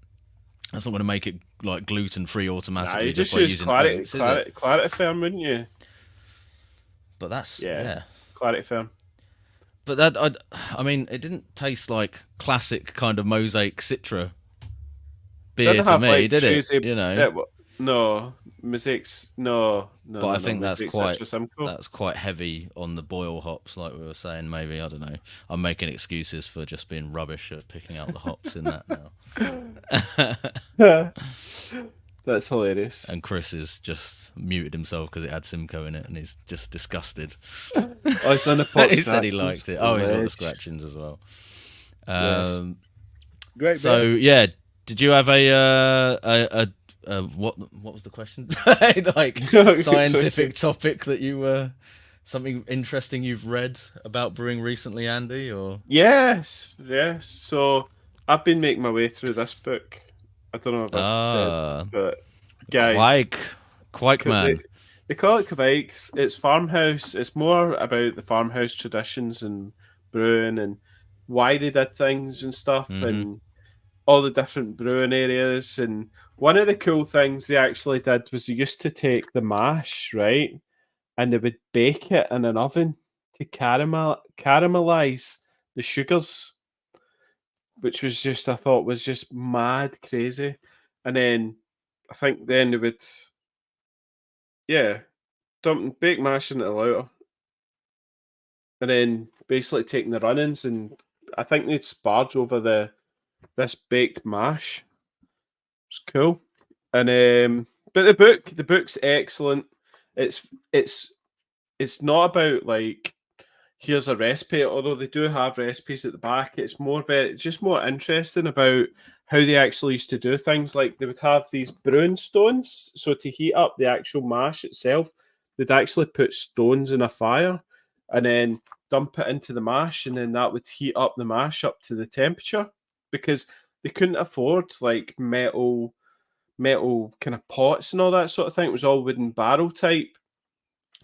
going to make it like gluten free automatically. Nah, you just by use using clarity, oats, clarity firm, wouldn't you? But that's clarity firm. But that I mean, it didn't taste like classic kind of Mosaic Citra beer to me, did it? No, Mosaic's no. But I think that's Mosaic's quite Citra Simcoe. that's quite heavy on the boil hops, like we were saying. Maybe I don't know. I'm making excuses for just being rubbish at picking out the hops in that now. That's hilarious. And Chris has just muted himself because it had Simcoe in it, and he's just disgusted. Oh, it's on the pot. He said he liked it. Oh, he's got the scratchings as well. Yes. Great. So beer. yeah, did you have a what was the question? Like scientific topic that you something interesting you've read about brewing recently, Andy? Or Yes. So I've been making my way through this book. I don't know if I've said, but guys, Quake man. They call it Quake. It's farmhouse. It's more about the farmhouse traditions and brewing and why they did things and stuff, and all the different brewing areas. And one of the cool things they actually did was they used to take the mash, right, and they would bake it in an oven to caramelize the sugars, which was just, I thought, was just mad crazy. And then I think then they would, bake mash into the lauter, and then basically taking the runnings, and I think they'd sparge over this baked mash. It's cool. And but the book's excellent. It's not about like, here's a recipe, although they do have recipes at the back. It's just more interesting about how they actually used to do things. Like they would have these brewing stones, so to heat up the actual mash itself, they'd actually put stones in a fire and then dump it into the mash, and then that would heat up the mash up to the temperature, because they couldn't afford like metal kind of pots and all that sort of thing. It was all wooden barrel type.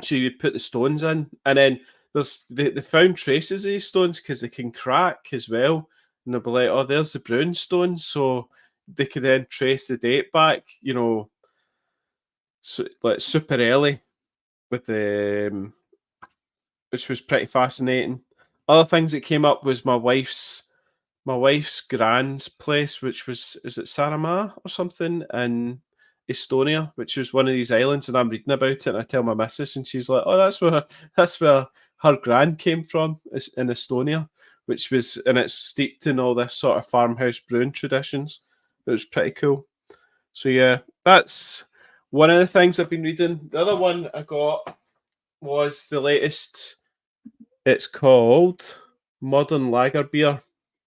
So you'd put the stones in, and then they found traces of these stones because they can crack as well. And they'll be like, oh, there's the brewing stone. So they could then trace the date back, so, like super early with the, which was pretty fascinating. Other things that came up was my wife's grand's place, which was, is it Saaremaa or something in Estonia, which was one of these islands, and I'm reading about it, and I tell my missus, and she's like, "Oh, that's where her grand came from, is in Estonia," which was, and it's steeped in all this sort of farmhouse brewing traditions. It was pretty cool. So yeah, that's one of the things I've been reading. The other one I got was the latest. It's called Modern Lager Beer.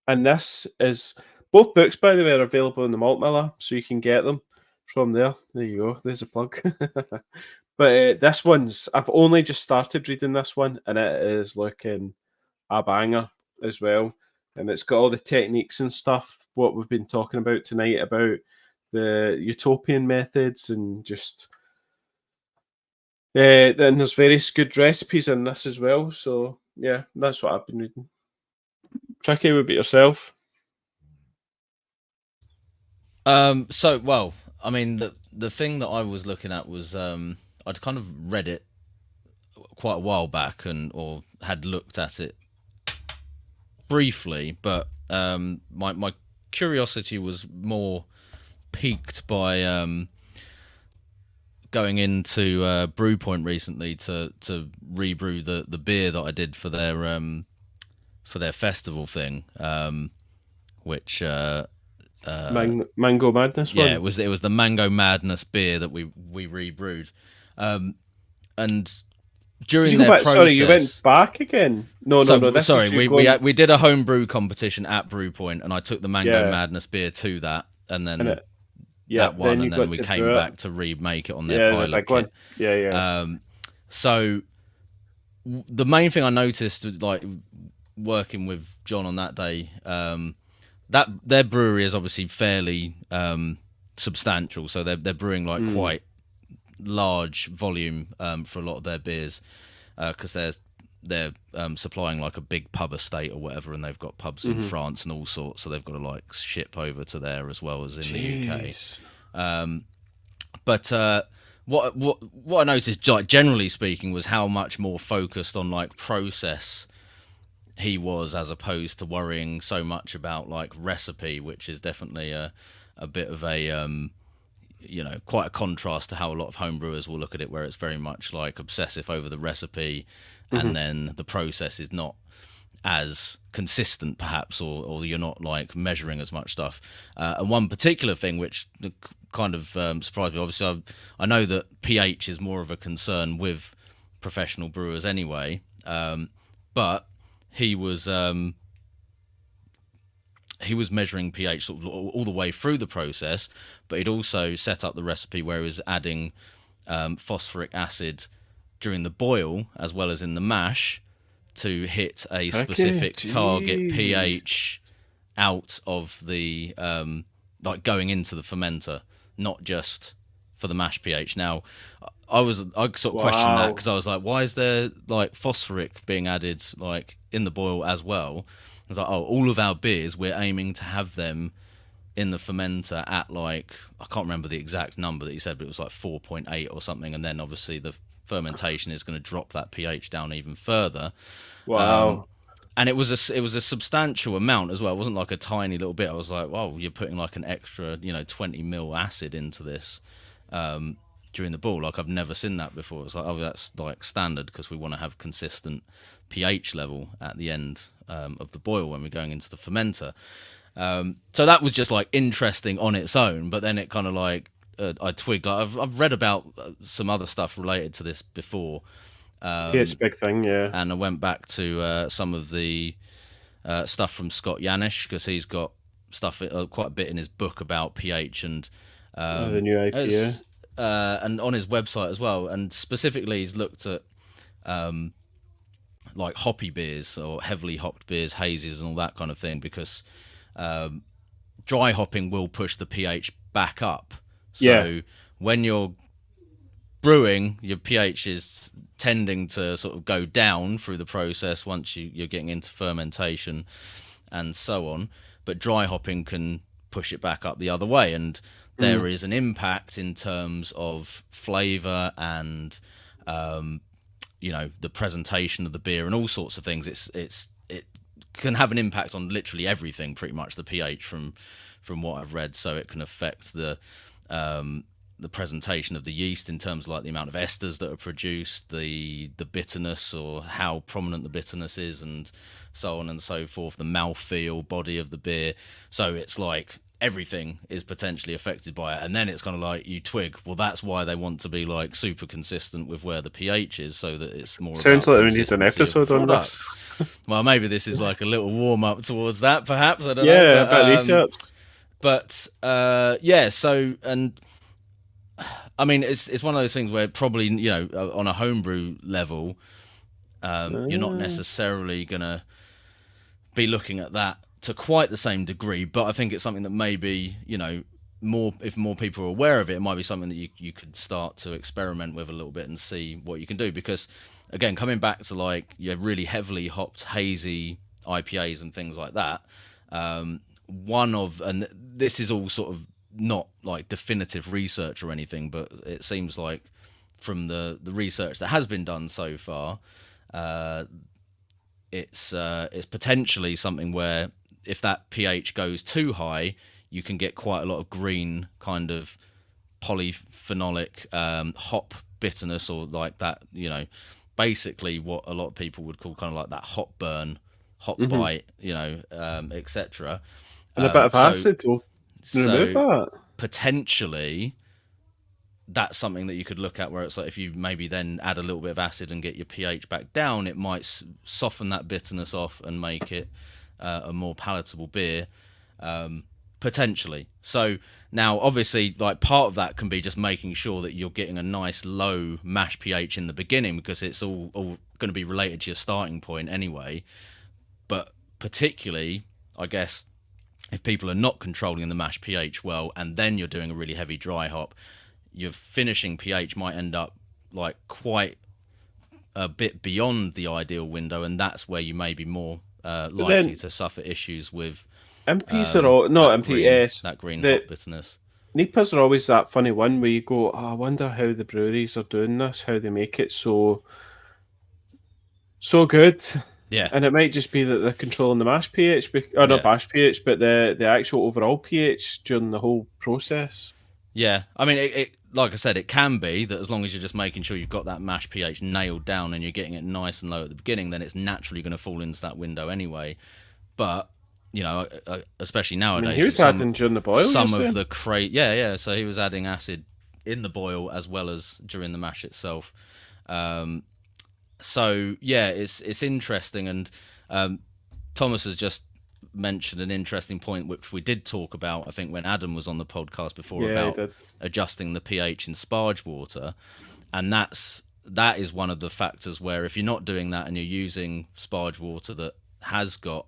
And this is, both books, by the way, are available in the Malt Miller, so you can get them from there. There you go. There's a plug. But this one's, I've only just started reading this one, and it is looking a banger as well. And it's got all the techniques and stuff, what we've been talking about tonight, about the utopian methods, and just, then there's various good recipes in this as well. So yeah, that's what I've been reading. Tricky, would be yourself. So, well, I mean, the thing that I was looking at was I'd kind of read it quite a while back, or had looked at it briefly, but my curiosity was more piqued by going into Brew Point recently to rebrew the beer that I did for their festival thing, which Mango Madness one. Yeah, it was the Mango Madness beer that we rebrewed, and during their process. Sorry, you went back again. No. Sorry, we did a home brew competition at Brew Point, and I took the Mango Madness beer to that, and then that one, and then we came back to remake it on their pilot kit. Yeah. So the main thing I noticed, like working with John on that day, that their brewery is obviously fairly substantial, so they're brewing like quite large volume for a lot of their beers, because they're supplying like a big pub estate or whatever, and they've got pubs in France and all sorts, so they've got to like ship over to there as well as in the UK. But what I noticed, like generally speaking, was how much more focused on like process he was, as opposed to worrying so much about like recipe, which is definitely a bit of a quite a contrast to how a lot of homebrewers will look at it, where it's very much like obsessive over the recipe, and then the process is not as consistent perhaps, or you're not like measuring as much stuff. And one particular thing which kind of surprised me, obviously I know that pH is more of a concern with professional brewers anyway, but he was measuring pH sort of all the way through the process, but he'd also set up the recipe where he was adding phosphoric acid during the boil as well as in the mash to hit a specific target pH out of the like going into the fermenter, not just for the mash pH. Now I sort of questioned that, because I was like, why is there like phosphoric being added like in the boil as well? I was like, oh, all of our beers, we're aiming to have them in the fermenter at like, I can't remember the exact number that he said, but it was like 4.8 or something, and then obviously the fermentation is going to drop that pH down even further. Wow. And it was a substantial amount as well. It wasn't like a tiny little bit. I was like, wow, you're putting like an extra 20 mil acid into this during the boil. Like, I've never seen that before. It's like, oh, that's like standard, because we want to have consistent pH level at the end of the boil when we're going into the fermenter. So that was just like interesting on its own, but then it kind of like I twigged. Like, I've read about some other stuff related to this before. pH big thing, yeah. And I went back to some of the stuff from Scott Yanish, because he's got stuff quite a bit in his book about pH and the new IPA, and on his website as well. And specifically, he's looked at like hoppy beers or heavily hopped beers, hazies, and all that kind of thing, because dry hopping will push the pH back up. So when you're brewing, your pH is tending to sort of go down through the process once you're getting into fermentation and so on. But dry hopping can push it back up the other way, and there is an impact in terms of flavour and the presentation of the beer and all sorts of things. It can have an impact on literally everything, pretty much, the pH from what I've read. So it can affect the presentation of the yeast in terms of like the amount of esters that are produced, the bitterness, or how prominent the bitterness is, and so on and so forth, the mouthfeel, body of the beer. So it's like everything is potentially affected by it. And then it's kind of like you twig, well, that's why they want to be like super consistent with where the pH is, so that it's more sounds like we need an episode on this. Well, maybe this is like a little warm up towards that, perhaps. I don't know. Yeah, a bit of research. But so, and I mean, it's one of those things where probably, on a homebrew level, you're not necessarily going to be looking at that to quite the same degree, but I think it's something that maybe, if more people are aware of it, it might be something that you could start to experiment with a little bit and see what you can do. Because, again, coming back to like your really heavily hopped, hazy IPAs and things like that, and this is all sort of not like definitive research or anything, but it seems like from the research that has been done so far, it's potentially something where if that pH goes too high, you can get quite a lot of green kind of polyphenolic hop bitterness, or like that, basically what a lot of people would call kind of like that hop burn, hop bite, etc. And a bit of acid to remove that. Potentially, that's something that you could look at, where it's like if you maybe then add a little bit of acid and get your pH back down, it might soften that bitterness off and make it a more palatable beer, potentially. So now, obviously, like part of that can be just making sure that you're getting a nice low mash pH in the beginning, because it's all going to be related to your starting point anyway. But particularly, I guess, if people are not controlling the mash pH well, and then you're doing a really heavy dry hop, your finishing pH might end up like quite a bit beyond the ideal window, and that's where you may be more likely to suffer issues with MPs are all not MPS. That green hop bitterness. NEPAs are always that funny one where you go, I wonder how the breweries are doing this, how they make it so good. Yeah, and it might just be that they're controlling the mash pH, or not mash pH, but the actual overall pH during the whole process. Yeah, I mean, it like I said, it can be that as long as you're just making sure you've got that mash pH nailed down and you're getting it nice and low at the beginning, then it's naturally going to fall into that window anyway. But especially I nowadays, mean, he was adding during the boil. Some of the yeah. So he was adding acid in the boil as well as during the mash itself. So yeah, it's interesting, and Thomas has just mentioned an interesting point which we did talk about, I think, when Adam was on the podcast before, about adjusting the pH in sparge water, and that is one of the factors where if you're not doing that and you're using sparge water that has got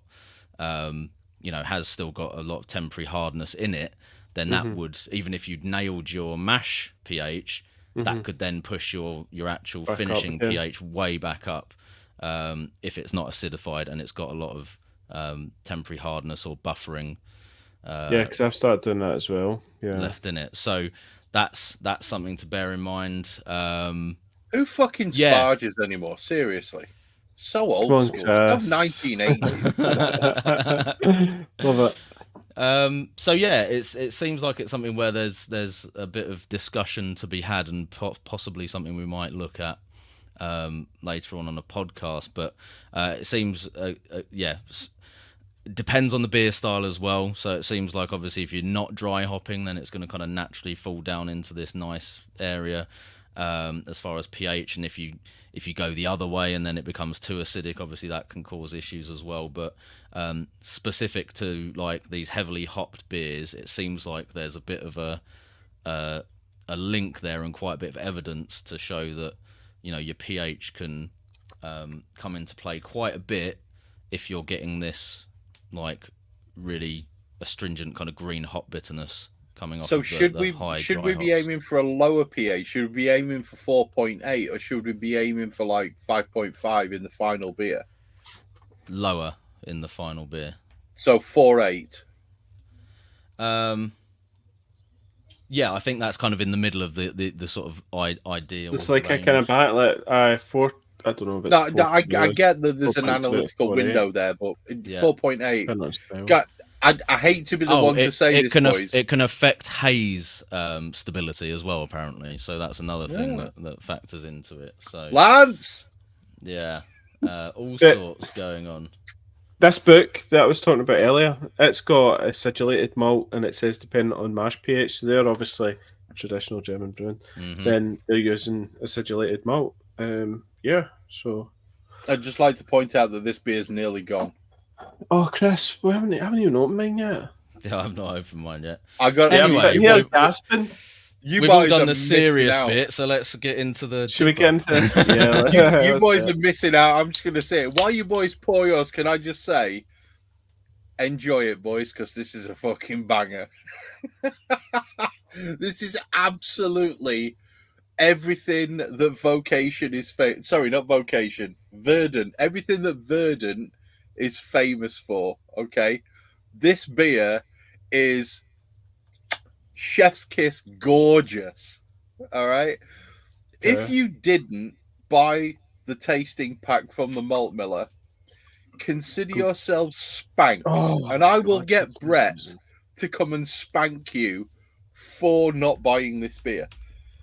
has still got a lot of temporary hardness in it, then that would, even if you'd nailed your mash pH, that could then push your actual back finishing pH way back up, if it's not acidified and it's got a lot of temporary hardness or buffering. Because I've started doing that as well. Yeah, left in it. So that's something to bear in mind. Who fucking sparges anymore? Seriously, so old school. So 1980s. Love it. So yeah, it seems like it's something where there's a bit of discussion to be had, and possibly something we might look at later on a podcast. But it seems depends on the beer style as well. So it seems like obviously if you're not dry hopping, then it's going to kind of naturally fall down into this nice area as far as pH. And if you go the other way and then it becomes too acidic, obviously that can cause issues as well. But specific to like these heavily hopped beers, it seems like there's a bit of a link there and quite a bit of evidence to show that your pH can come into play quite a bit if you're getting this like really astringent kind of green hop bitterness coming off. So should we be aiming for a lower pH? Should we be aiming for 4.8, or should we be aiming for like 5.5 in the final beer? Lower in the final beer. So 4.8. Yeah, I think that's kind of in the middle of the sort of ideal. It's like range. A kind of back 4. I don't know if it's I get that there's an analytical window there, but 4.8. I hate to be the one to say this, boys. It can affect haze stability as well, apparently. So that's another thing that factors into it. So Lance, yeah, all sorts going on. This book that I was talking about earlier, it's got a acidulated malt, and it says dependent on mash pH. So they're obviously traditional German brewing. Then they're using acidulated malt. So I'd just like to point out that this beer is nearly gone. Oh, Chris, we haven't even opened mine yet. Yeah, I've not opened mine yet. I got anyway. Gasping. We've all done the serious bit, so let's get into the. Should we get into this? Yeah, you boys are missing out. I'm just going to say it. While you boys pour yours, can I just say, enjoy it, boys, because this is a fucking banger. This is absolutely everything that Vocation is sorry, not Vocation, Verdant. Everything that Verdant is famous for. Okay, this beer is chef's kiss gorgeous. All right. If you didn't buy the tasting pack from the Malt Miller, consider yourselves spanked, and I will get Brett to come and spank you for not buying this beer.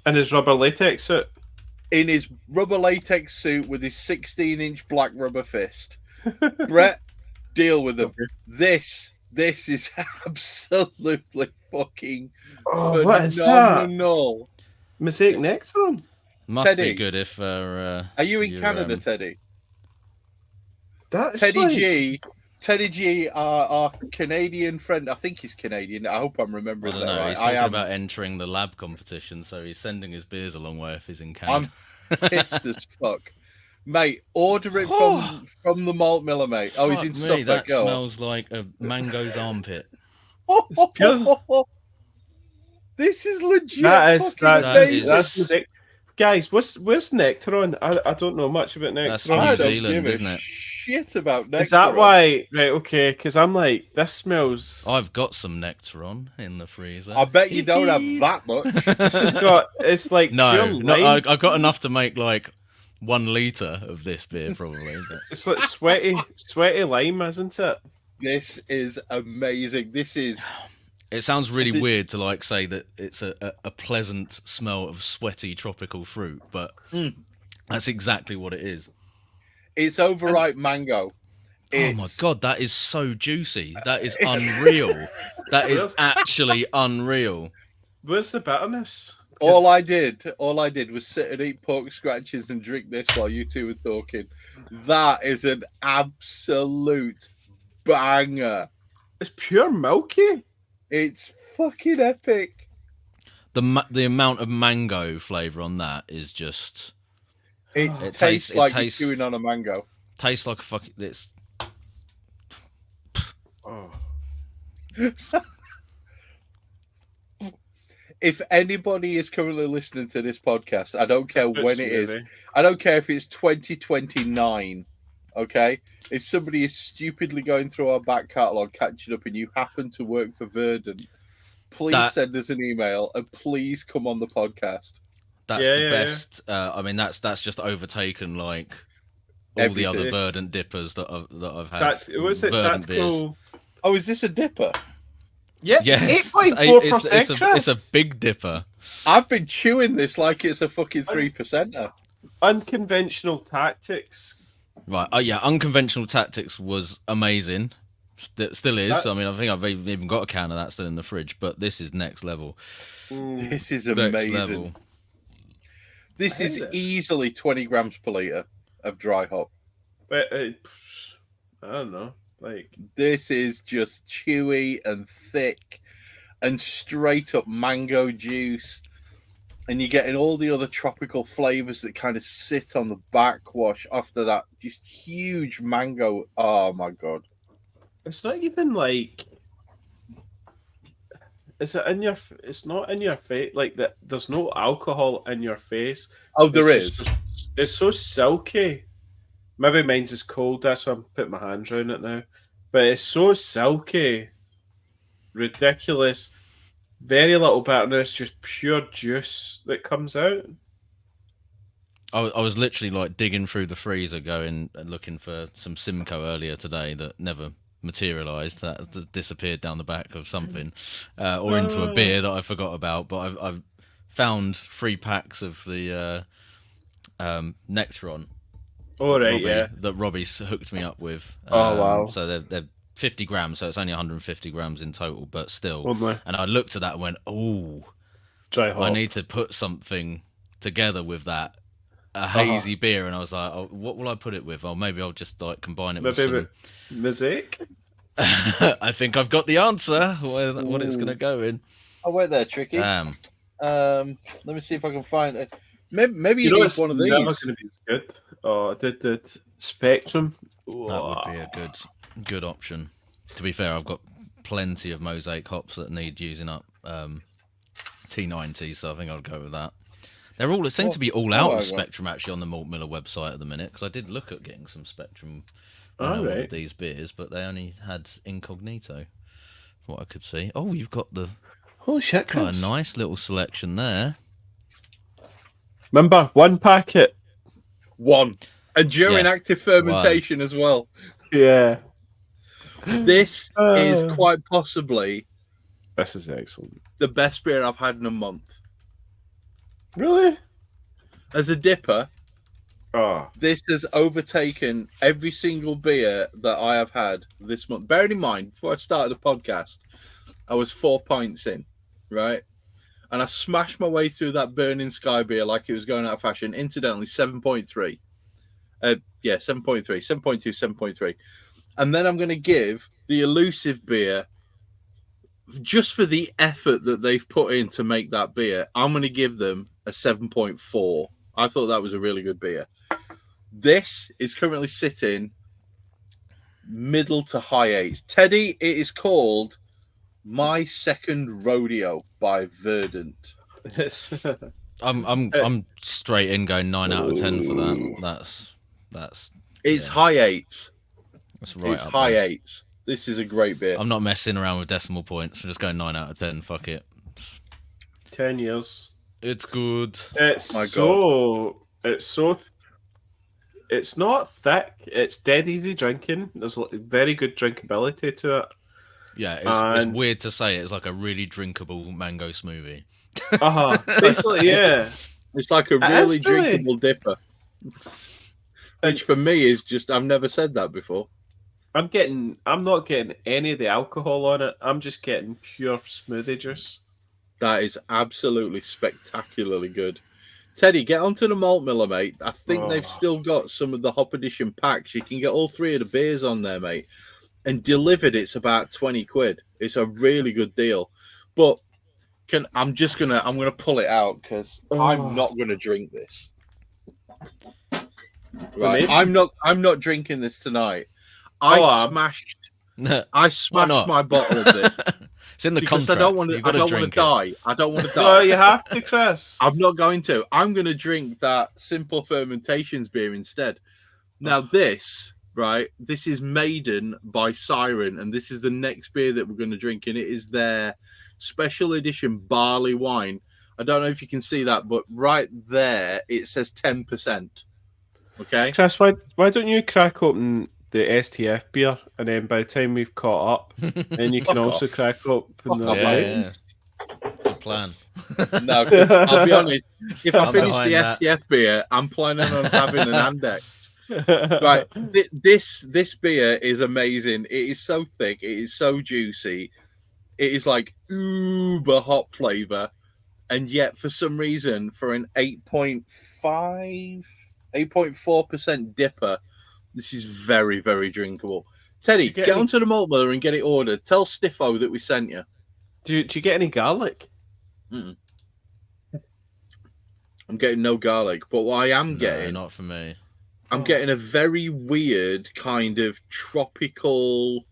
In his rubber latex suit. In his rubber latex suit with his 16-inch black rubber fist. Brett, deal with them. Okay. This is absolutely fucking phenomenal. What is that? Mosaic Nectaron? Must Teddy, be good if... are you in Canada, Teddy? That is Teddy G, our Canadian friend. I think he's Canadian. I hope I'm remembering that right. He's talking about entering the lab competition, so he's sending his beers a long way if he's in Canada. I'm pissed as fuck. Mate, order it from the Malt Miller, mate. Oh, he's in Suffolk. That smells like a mango's armpit. It's pure. This is legit. That's music. Guys, where's Nectaron? I don't know much about Nectaron. That's New Zealand, isn't it? Shit about Nectaron. Is that why? Right, okay, because I'm like, this smells... I've got some Nectaron in the freezer. I bet you don't have that much. This has got... It's like... No, I've got enough to make like 1 litre of this beer, probably. But... It's like sweaty lime, isn't it? This is amazing. This is... It sounds really weird to like say that it's a pleasant smell of sweaty tropical fruit, but that's exactly what it is. It's overripe mango. Oh my god, that is so juicy. That is unreal. That is actually unreal. Where's the bitterness? All I did was sit and eat pork scratches and drink this while you two were talking. That is an absolute banger. It's pure milky. It's fucking epic. The amount of mango flavour on that is just. It tastes like you're chewing on a mango. Tastes like a fucking. It's. Oh. If anybody is currently listening to this podcast, I don't care when it is. I don't care if it's 2029. Okay? If somebody is stupidly going through our back catalogue, catching up, and you happen to work for Verdant, please send us an email and please come on the podcast. That's the best. I mean, that's just overtaken like all the other Verdant dippers that I've had. Was it Verdant tactical? Beers. Oh, is this a dipper? Yeah, yes, 8.4%. It's a big dipper. I've been chewing this like it's a fucking 3%er. Unconventional tactics. Right. Oh yeah, unconventional tactics was amazing. Still is. I mean, I think I've even got a can of that still in the fridge. But this is next level. This is amazing. This is easily 20 grams per litre of dry hop. But I don't know. Like, this is just chewy and thick and straight up mango juice. And you're getting all the other tropical flavors that kind of sit on the backwash after that. Just huge mango. Oh my God. It's not even like. Is it in your? It's not in your face. Like that. There's no alcohol in your face. Oh, there is. It's so silky. Maybe mine's is cold. That's why I'm putting my hands around it now. But it's so silky, ridiculous. Very little bitterness, just pure juice that comes out. I was literally like digging through the freezer, going and looking for some Simcoe earlier today that never materialised. That disappeared down the back of something, or into a beer that I forgot about. But I've found 3 packs of the Nectaron. Oh, right, that Robbie's hooked me up with. Oh wow! So they're 50 grams, so it's only 150 grams in total, but still. Oh, and I looked at that and went, "Oh, I need to put something together with that, a hazy beer." And I was like, oh, "What will I put it with? Oh, maybe I'll just like combine it with some mosaic." I think I've got the answer. What it's gonna go in. Oh, wait there, Tricky. Damn. Let me see if I can find it. Maybe you need one of these. Never going to be good. Oh, I did Spectrum. That would be a good option. To be fair, I've got plenty of mosaic hops that need using up T90, so I think I'll go with that. It seems to be all out of Spectrum actually on the Malt Miller website at the minute, because I did look at getting some Spectrum with these beers, but they only had Incognito, from what I could see. Oh, you've got the holy shit! Quite a nice little selection there. Remember, 1 packet. 1. And during active fermentation as well. Yeah. This is quite possibly... This is excellent. The best beer I've had in a month. Really? As a dipper, this has overtaken every single beer that I have had this month. Bearing in mind, before I started the podcast, I was 4 pints in, right? And I smashed my way through that Burning Sky beer like it was going out of fashion. Incidentally, 7.3. 7.3, 7.2, 7.3. And then I'm going to give the Elusive beer, just for the effort that they've put in to make that beer, I'm going to give them a 7.4. I thought that was a really good beer. This is currently sitting middle to high 8s. Teddy, it is called My Second Rodeo by Verdant. I'm straight in going 9 out of 10 for that. It's high 8s. That's right. It's high 8s. This is a great beer. I'm not messing around with decimal points. I'm just going 9 out of 10. Fuck it. 10 years. It's good. It's not thick. It's dead easy drinking. There's very good drinkability to it. Yeah, it's weird to say. It's like a really drinkable mango smoothie. Basically, yeah. It's like a really drinkable dipper. Which for me is just, I've never said that before. I'm not getting any of the alcohol on it. I'm just getting pure smoothie juice. That is absolutely spectacularly good. Teddy, get onto the Malt Miller, mate. I think they've still got some of the Hop Edition packs. You can get all 3 of the beers on there, mate. And delivered, it's about 20 quid. It's a really good deal. But I'm gonna pull it out because I'm not gonna drink this. Right. I'm not drinking this tonight. I smashed my bottle of this. It's in the because contract. I don't want to die. I don't want to die. No, you have to, Chris. I'm not going to. I'm going to drink that Simple Fermentations beer instead. Now this is Maiden by Siren, and this is the next beer that we're going to drink, and it is their special edition barley wine. I don't know if you can see that, but right there it says 10%. Okay, Chris, why don't you crack open the STF beer, and then by the time we've caught up, then you can also crack open the wines. Good plan. No, I'll be honest. If I finish the STF beer, I'm planning on having an Andex. Right, this beer is amazing. It is so thick. It is so juicy. It is like uber hop flavor, and yet for some reason, for an 8.4% dipper, this is very, very drinkable. Teddy, get onto the Malt Miller and get it ordered. Tell Stiffo that we sent you. Do you get any garlic? I'm getting no garlic, but what I am getting... not for me. I'm getting a very weird kind of tropical...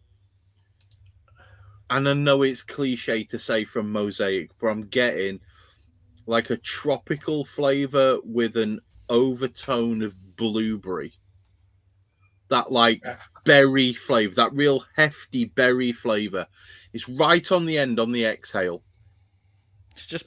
And I know it's cliche to say from Mosaic, but I'm getting like a tropical flavor with an overtone of blueberry. That like berry flavor, that real hefty berry flavor. It's right on the end on the exhale. It's just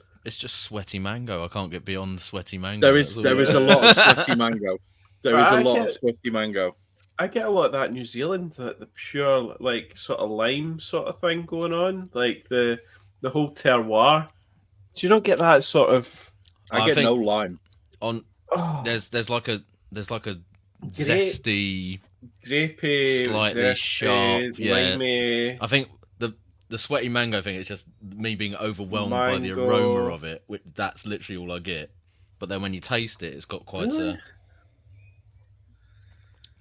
sweaty mango. I can't get beyond sweaty mango. There is a lot of sweaty mango. There is a lot of sweaty mango. I get a lot of that New Zealand, the pure like sort of lime sort of thing going on, like the whole terroir. Do you not get that sort of? I get no lime. There's like a zesty, grapey, slightly zesty, sharp, limey. I think the sweaty mango thing is just me being overwhelmed by the aroma of it. That's literally all I get. But then when you taste it, it's got quite a.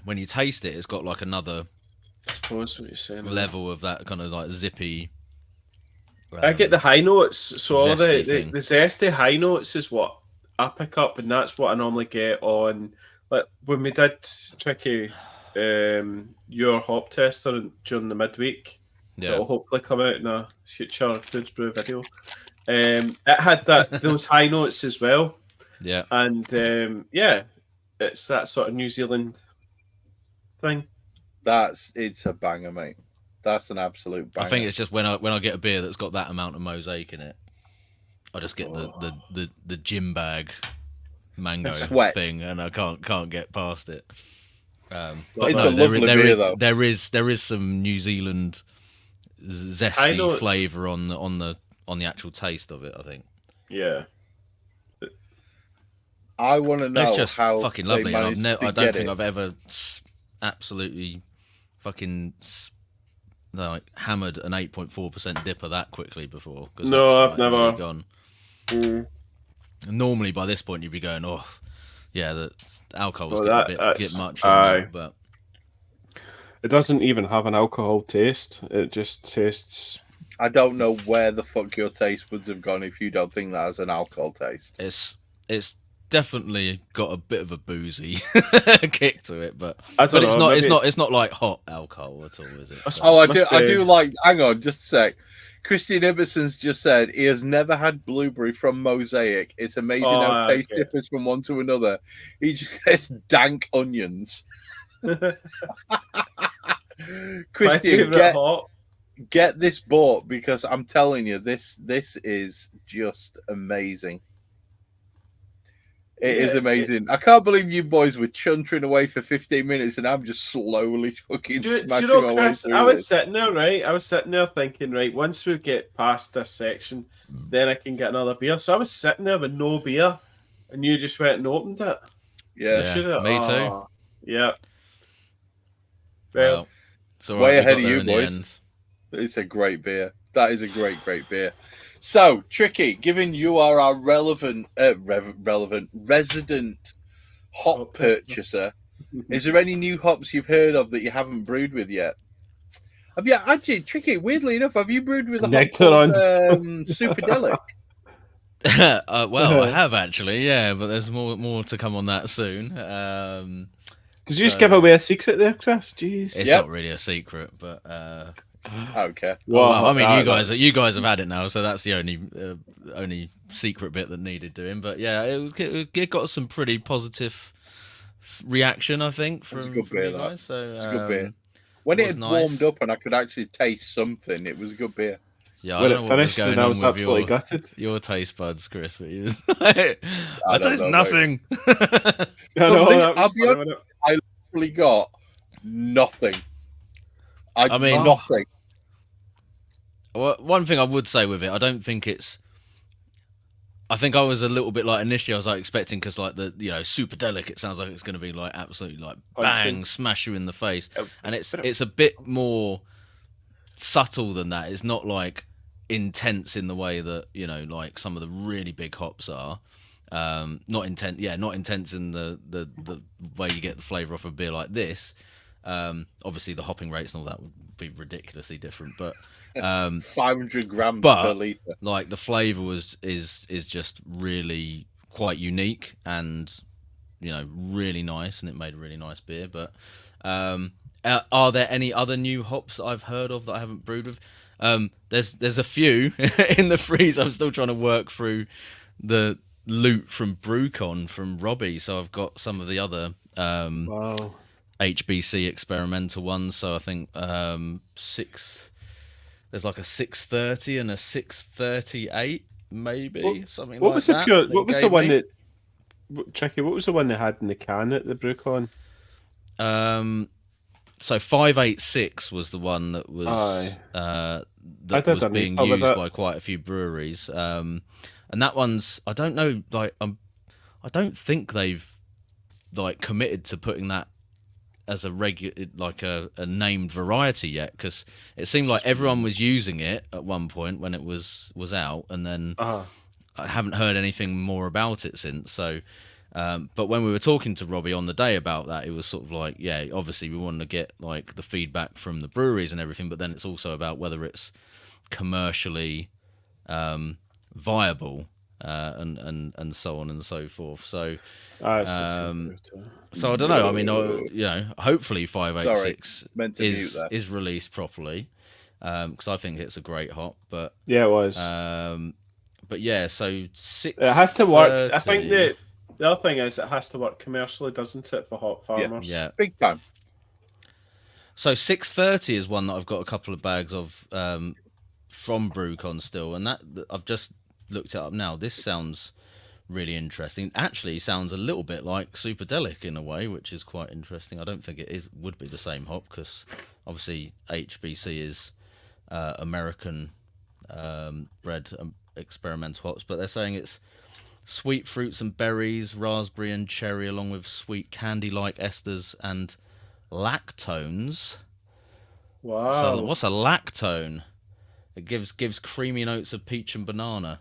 When you taste it, it's got like another. I suppose what you're saying. Level of that kind of like zippy. I get the high notes, so all the zesty high notes is what I pick up, and that's what I normally get on. Like when we did Tricky, your hop tester during the midweek. Yeah. It'll hopefully come out in a future Foods Brew video. It had those high notes as well. Yeah. And it's that sort of New Zealand thing. It's a banger, mate. That's an absolute banger. I think it's just when I get a beer that's got that amount of Mosaic in it, I just get the gym bag mango thing, and I can't get past it. But it's a lovely beer, though. There is some New Zealand zesty flavour on the actual taste of it, I think. Yeah. I want to know it's just how fucking lovely. And I don't think I've ever absolutely fucking like hammered an 8.4% dipper that quickly before. No, I've never gone. Normally by this point you'd be going, oh yeah, the alcohol's get a bit much, but it doesn't even have an alcohol taste. It just tastes. I don't know where the fuck your taste buds have gone if you don't think that has an alcohol taste. It's definitely got a bit of a boozy kick to it, but it's not like hot alcohol at all, is it? Oh, I do like. Hang on, just a sec. Christian Ibbetson's just said he has never had blueberry from Mosaic. It's amazing how taste differs from one to another. He just gets dank onions. Christian, get this bought because I'm telling you, this is just amazing. It is amazing. I can't believe you boys were chuntering away for 15 minutes and I'm just slowly fucking smashing my way Chris, through I was this. sitting there, right? I was sitting there thinking, right, once we get past this section, then I can get another beer. So I was sitting there with no beer, and you just went and opened it. Yeah, me too. Yeah. Well, it's all right. way We ahead got of there you, in the boys. end. It's a great beer. That is a great beer. So, Tricky, given you are our resident hop purchaser, is there any new hops you've heard of that you haven't brewed with yet? Have you actually, Tricky? Weirdly enough, have you brewed with a hop called Superdelic? Well, I have actually, yeah, but there's more to come on that soon. Did you just give away a secret there, Chris? Jeez. It's not really a secret, but okay. Well, I mean, you guys have had it now, so that's the only secret bit that needed doing. But yeah, it got some pretty positive reaction, I think, from you guys. So it's a good beer. When it had warmed up and I could actually taste something, it was a good beer. Yeah, I don't know what was going on with gutted. Your taste buds, Chris, but you was like, I taste nothing. I'll be honest, I literally got nothing. I mean, nothing. Well, one thing I would say with it, I don't think it's. I think I was a little bit like initially I was like expecting because like the Superdelic, it sounds like it's going to be like absolutely like bang, smash you in the face, and it's a bit more subtle than that. It's not like intense in the way that like some of the really big hops are. Not intense in the way you get the flavour off a beer like this. Obviously the hopping rates and all that would be ridiculously different, but 500 grams per litre. Like the flavour is just really quite unique and really nice, and it made a really nice beer. But are there any other new hops that I've heard of that I haven't brewed with? There's a few in the freeze. I'm still trying to work through the loot from BrewCon from Robbie, so I've got some of the other HBC experimental ones. So I think there's like a 630 and a 638, maybe something like that. What was the one that Tricky? What was the one they had in the can at the BrewCon? So 586 was the one that was being used by quite a few breweries. And that one's, I don't know, like I don't think they've like committed to putting that as a regular, like a named variety yet, because it seemed like everyone was using it at one point when it was out, and then I haven't heard anything more about it since. So but when we were talking to Robbie on the day about that, it was sort of like, yeah, obviously we want to get like the feedback from the breweries and everything, but then it's also about whether it's commercially viable and so on and so forth. So so I don't know. I mean, hopefully 586 is released properly, because I think it's a great hop. But yeah, it was. But yeah, so 6. It has to work. I think the other thing is it has to work commercially, doesn't it, for hop farmers? Yeah, big time. So 630 is one that I've got a couple of bags of from BrewCon still, and that I've just looked it up now. This sounds really interesting. Actually, sounds a little bit like Superdelic in a way, which is quite interesting. I don't think it would be the same hop, because obviously HBC is American bred experimental hops, but they're saying it's sweet fruits and berries, raspberry and cherry, along with sweet candy-like esters and lactones. Wow. So what's a lactone? It gives creamy notes of peach and banana.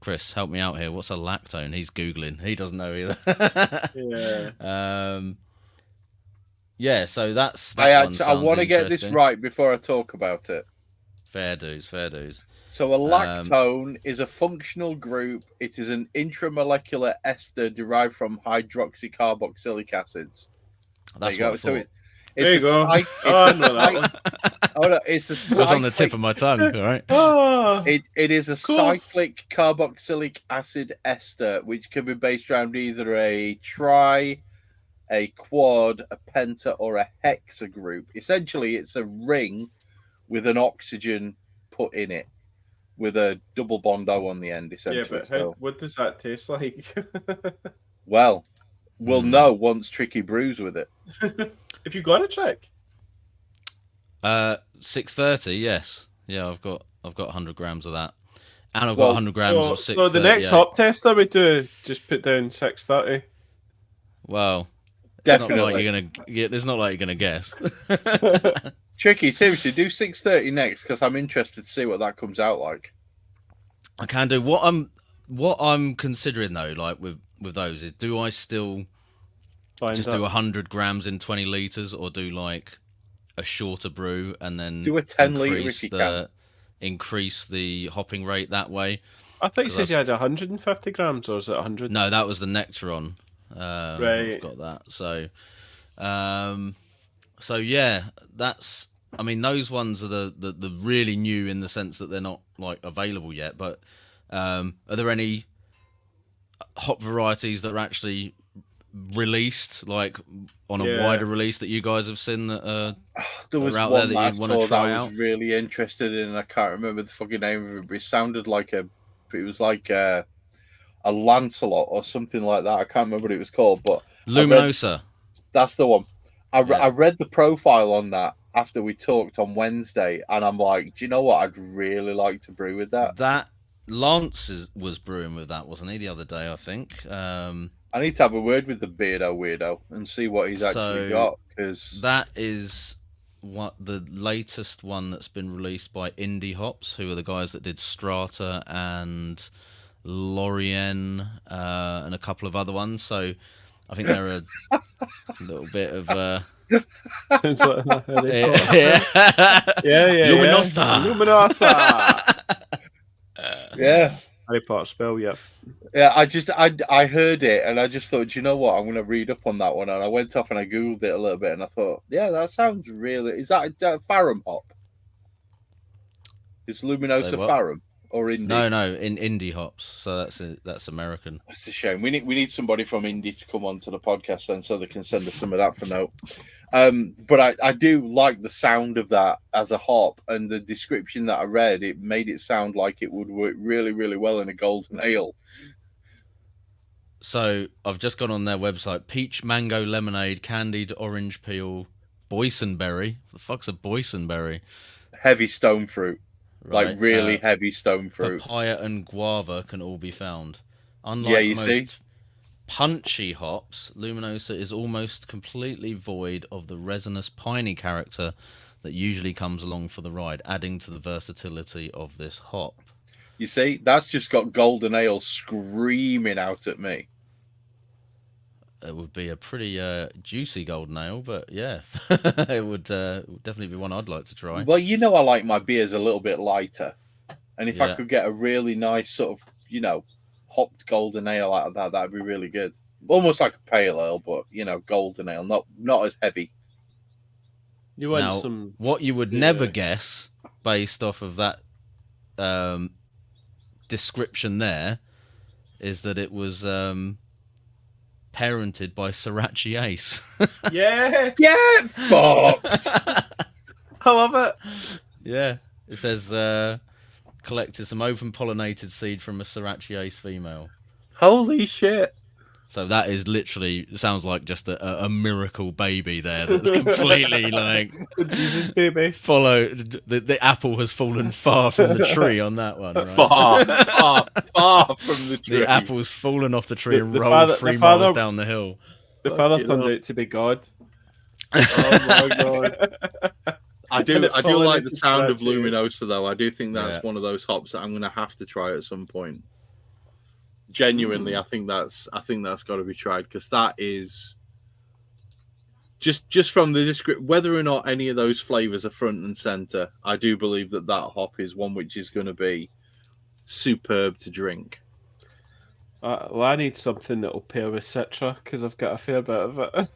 Chris, help me out here. What's a lactone? He's Googling. He doesn't know either. Yeah. So that's I want to get this right before I talk about it. Fair dues. So a lactone is a functional group. It is an intramolecular ester derived from hydroxycarboxylic acids. That's what I thought. There you go. It's a cyclic, it was on the tip of my tongue, all right? It is a cyclic carboxylic acid ester, which can be based around either a tri, a quad, a penta, or a hexa group. Essentially, it's a ring with an oxygen put in it. with a double bond O on the end, essentially. Yeah, but what does that taste like? Well, we'll know once Tricky brews with it. Have you got a trick? 630, yes. Yeah, I've got 100 grams of that. And I've got 100 grams of 630. So the next hop tester we do, just put down 630. Well, definitely. It's not like you're gonna guess. Tricky, seriously, do 630 next because I'm interested to see what that comes out like. I can do. What I'm considering though, like with those, is do I still do 100 grams in 20 liters, or do like a shorter brew and then do a 10 liter if you can. Increase the hopping rate that way? I think it says you had 150 grams, or is it 100? No, that was the Nectaron. Right. I've got that. So yeah, that's. I mean, those ones are the really new in the sense that they're not like available yet. But are there any hop varieties that are actually released, like on a wider release, that you guys have seen that there was out one there that you want to try out? I was really interested in, and I can't remember the fucking name of it, but it sounded like it was like a Lancelot or something like that. I can't remember what it was called, but Luminosa. That's the one. I read the profile on that after we talked on Wednesday, and I'm like, do you know what? I'd really like to brew with that. That Lance was brewing with that, wasn't he, the other day, I think? I need to have a word with the weirdo and see what he's actually got, because that is what the latest one that's been released by Indie Hops, who are the guys that did Strata and Lorien and a couple of other ones. So I think they're a little bit of sounds like Luminosa. Yeah. Harry Potter spell, yeah. Yeah, I heard it and I just thought, do you know what? I'm going to read up on that one. And I went off and I Googled it a little bit and I thought, yeah, that sounds really... Is that a Farum hop? Is Luminosa Farum or Indie? No, in Indie Hops. So that's American. That's a shame. We need somebody from Indie to come onto the podcast then, so they can send us some of that for note. But I do like the sound of that as a hop, and the description that I read, it made it sound like it would work really, really well in a golden ale. So I've just gone on their website: peach, mango, lemonade, candied orange peel, boysenberry. What the fuck's a boysenberry? Heavy stone fruit. Right. Like really heavy stone fruit. Papaya and guava can all be found. Unlike most punchy hops, Luminosa is almost completely void of the resinous piney character that usually comes along for the ride, adding to the versatility of this hop. You see, that's just got golden ale screaming out at me. It would be a pretty juicy golden ale, but yeah, it would definitely be one I'd like to try. Well, you know, I like my beers a little bit lighter, and if I could get a really nice sort of, hopped golden ale out of that, that'd be really good. Almost like a pale ale, but golden ale, not as heavy. You want some? What you would never guess, based off of that description there, is that it was parented by Sriracha Ace. Yeah, fucked. I love it. Yeah, it says collected some open pollinated seed from a Sriracha Ace female. Holy shit! So that is literally sounds like just a miracle baby there that's completely like Jesus baby. The apple has fallen far from the tree on that one. Right? Far from the tree. The apple's fallen off the tree and rolled 3 miles down the hill. The father turned out to be God. Oh my god! I do like the sound of Luminosa though. I do think that's one of those hops that I'm going to have to try at some point. Genuinely, I think that's got to be tried, because that is just from the description. Whether or not any of those flavors are front and center, I do believe that hop is one which is going to be superb to drink. Well, I need something that'll pair with Citra, because I've got a fair bit of it.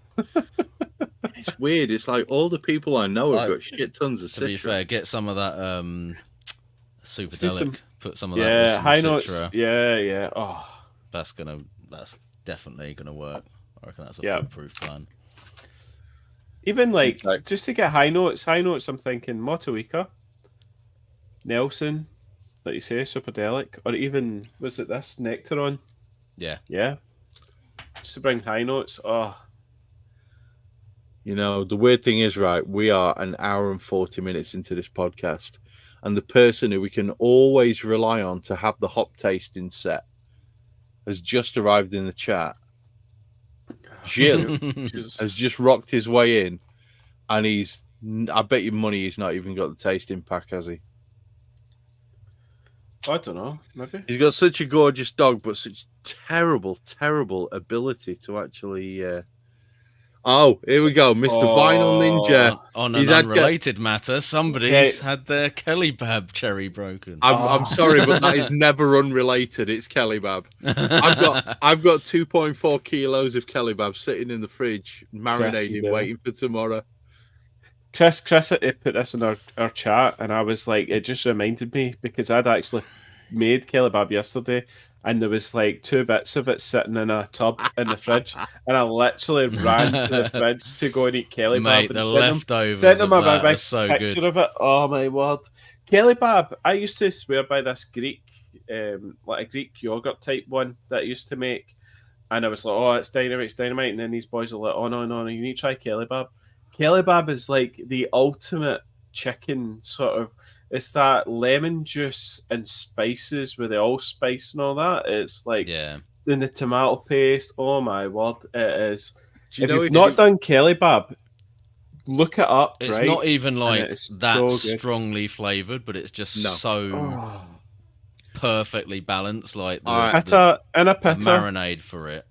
It's weird. It's like all the people I know have got shit tons of Citra. To be fair, get some of that Superdelic. Put some of that. Yeah, high notes. Citra. Yeah. Oh, that's definitely gonna work. I reckon that's a foolproof plan. Even just to get high notes. I'm thinking Motueka, Nelson, like you say, Superdelic, or even was it this Nectaron? Yeah. Just to bring high notes. Oh, You know, the weird thing is, right, we are an hour and 40 minutes into this podcast, and the person who we can always rely on to have the hop tasting set has just arrived in the chat. Gilles has just rocked his way in, and I bet you money he's not even got the tasting pack, has he? I don't know. Maybe He's got such a gorgeous dog, but such terrible, terrible ability to actually. Oh, here we go, Mr. Vinyl Ninja. On an unrelated matter, somebody's had their Kellybab cherry broken. I'm sorry, but that is never unrelated. It's Kellybab. I've got 2.4 kilos of Kellybab sitting in the fridge, marinating, waiting for tomorrow. Chris had put this in our chat, and I was like, it just reminded me because I'd actually made Kellybab yesterday, and there was like 2 bits of it sitting in a tub in the fridge, and I literally ran to the fridge to go and eat Kellybab. Mate, and the leftovers sent them of a that big are so picture good. of it. Oh my word, Kellybab! I used to swear by this Greek, like a Greek yogurt type one that I used to make, and I was like, oh, it's dynamite, and then these boys are like, oh no, you need to try Kellybab. Kellybab is like the ultimate chicken sort of. It's that lemon juice and spices with the allspice and all that. It's like in the tomato paste. Oh my word, it is. If you've not done Kellybab, look it up. It's right? not even like that so strongly flavored, but it's just so perfectly balanced. Like the pitta and a pitta marinade for it.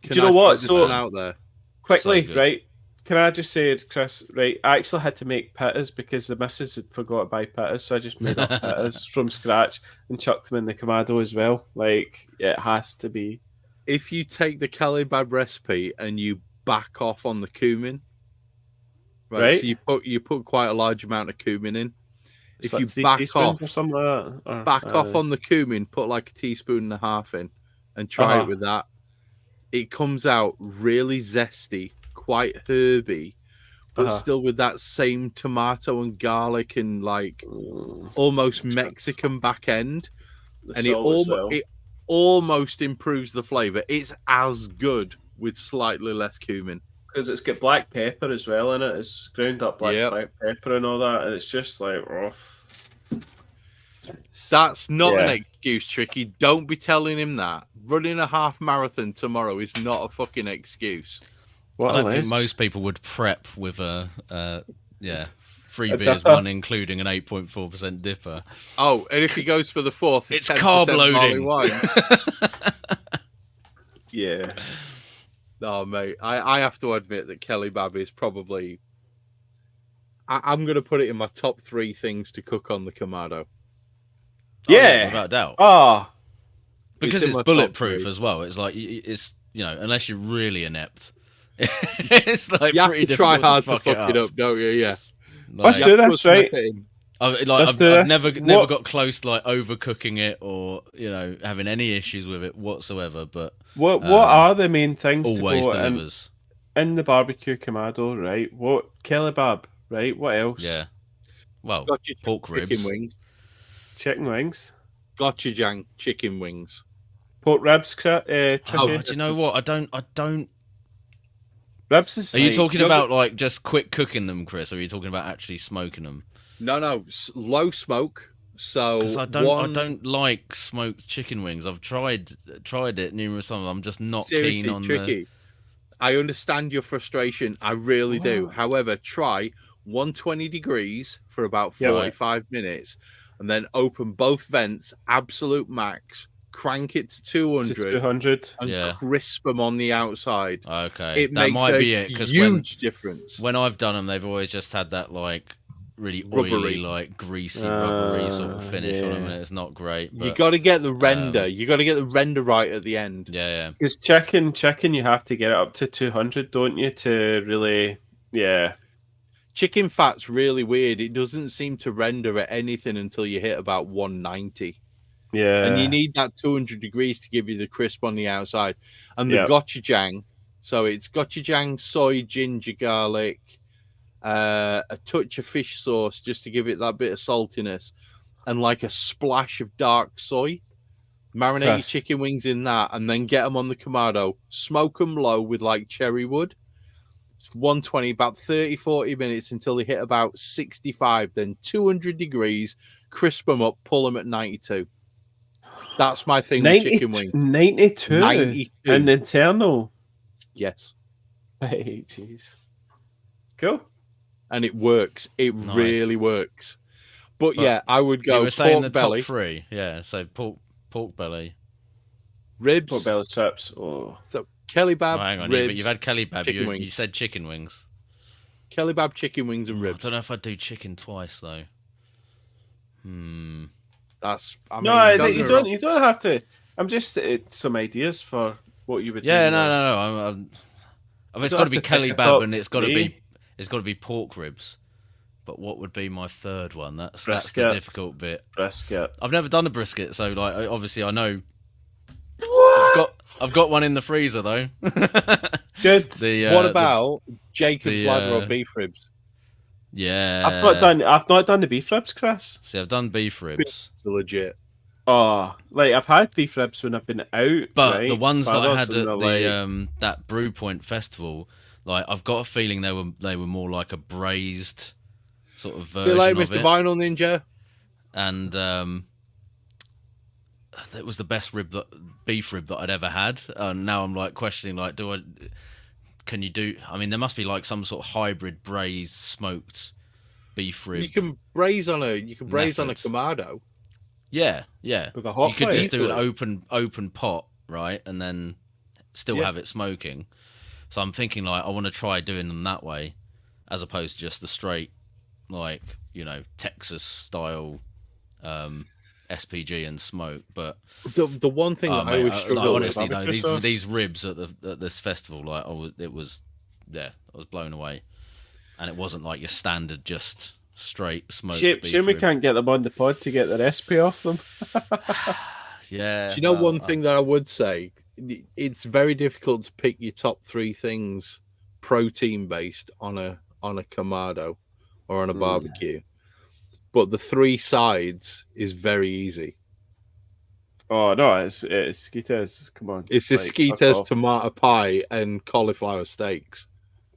Do you know what? So out there quickly, right? Can I just say, Chris, right, I actually had to make pittas because the missus had forgot to buy pittas, so I just made up pittas from scratch and chucked them in the Kamado as well. Like, it has to be. If you take the Kellybab recipe and you back off on the cumin, right? So you put quite a large amount of cumin in. It's if like you back off or something like that, back off on the cumin, put like a teaspoon and a half in, and try it with that. It comes out really zesty, quite herby, but still with that same tomato and garlic and like almost Mexican back end, and it almost improves the flavor. It's as good with slightly less cumin because it's got black pepper as well in it. It's ground up black pepper and all that, and it's just like That's not an excuse, Tricky. Don't be telling him that. Running a half marathon tomorrow is not a fucking excuse. I don't think most people would prep with free beers, one including an 8.4% dipper. Oh, and if he goes for the fourth, it's carb loading. Yeah. Oh, mate, I have to admit that Kellybab is probably. I'm going to put it in my top 3 things to cook on the Kamado. Yeah, without a doubt. Oh, because it's bulletproof as well. It's like it's unless you're really inept. It's like you have to try hard to fuck it up, don't you? Yeah. Let's do this, right? I've never got close to like overcooking it or having any issues with it whatsoever. But what are the main things always to go delivers in the barbecue Kamado, right? What Kellybab, right? What else? Yeah. Well, pork ribs, chicken wings, gochujang chicken wings, pork ribs. do you know what? I don't. Ribs is. Are you talking about like just quick cooking them, Chris? Or are you talking about actually smoking them? No, low smoke. So I don't like smoked chicken wings. I've tried it numerous times. I'm just not keen on Tricky. I understand your frustration. I really do. However, try 120 degrees for about 45 minutes, and then open both vents, absolute max. Crank it to 200 and crisp them on the outside. Okay, it makes a huge difference. When I've done them, they've always just had that like really oily, like greasy, rubbery sort of finish on them, and it's not great. But, you got to get the render. You got to get the render right at the end. Yeah. Because chicken, you have to get it up to 200, don't you, to really, Chicken fat's really weird. It doesn't seem to render at anything until you hit about 190. Yeah, and you need that 200 degrees to give you the crisp on the outside. And the gochujang, so it's gochujang, soy, ginger, garlic, a touch of fish sauce just to give it that bit of saltiness, and like a splash of dark soy. Marinate your Yes. chicken wings in that, and then get them on the Kamado. Smoke them low with like cherry wood. It's 120, about 30, 40 minutes until they hit about 65. Then 200 degrees, crisp them up, pull them at 92. That's my thing with chicken wings. 92 92. and internal. Yes. Hey, jeez. Cool. And it works. It Nice. really works. But But yeah, I would go You were saying pork the belly, top three. Yeah, so pork belly. ribs. Pork belly strips. Oh. So kebab, Oh, hang on, ribs, you've had kebab. chicken You wings. said chicken wings. Kebab, chicken wings, and I ribs. don't know if I'd do chicken twice though. That's No, don't you get me don't. wrong. You don't have to. I'm just some ideas for what you would. Yeah, do. no. I mean, it's don't got to have be to pick a kebab top and it's got to three. be pork ribs. But what would be my third one? That's the Brisket. difficult bit. Brisket. I've never done a brisket, so like obviously I know. What? I've got one in the freezer though. Good. What about Jacob's the, ladder or beef ribs? Yeah, I've not done the beef ribs, Chris. See, I've done beef ribs, They're legit. Oh, like I've had beef ribs when I've been out, but right? the ones that I Brothers, had at and the they're like, that Brew Point festival, like I've got a feeling they were more like a braised sort of version So like of Mr. it. Vinyl Ninja. And it was the best beef rib that I'd ever had. And now I'm like questioning, like, can you do? I mean, there must be like some sort of hybrid braised smoked beef rib. You can braise on a Methods. Kamado. Yeah. with a hot You could plate. just do an Easily. open pot, right, and then still Yeah. have it smoking. So I'm thinking like I want to try doing them that way, as opposed to just the straight, like Texas style. SPG and smoke, but The one thing that I always struggle with. honestly though, barbecue sauce. these ribs at this festival, like I was blown away, and it wasn't like your standard just straight smoked. Shame beef we rib. can't get them on the pod to get the recipe off them. Yeah. Do you know well, one thing that I would say? It's very difficult to pick your top three things protein based on a Kamado or on a barbecue. But the three sides is very easy. Oh no, it's Skites. Come on, It's the like, fuck Skites off. tomato pie and cauliflower steaks.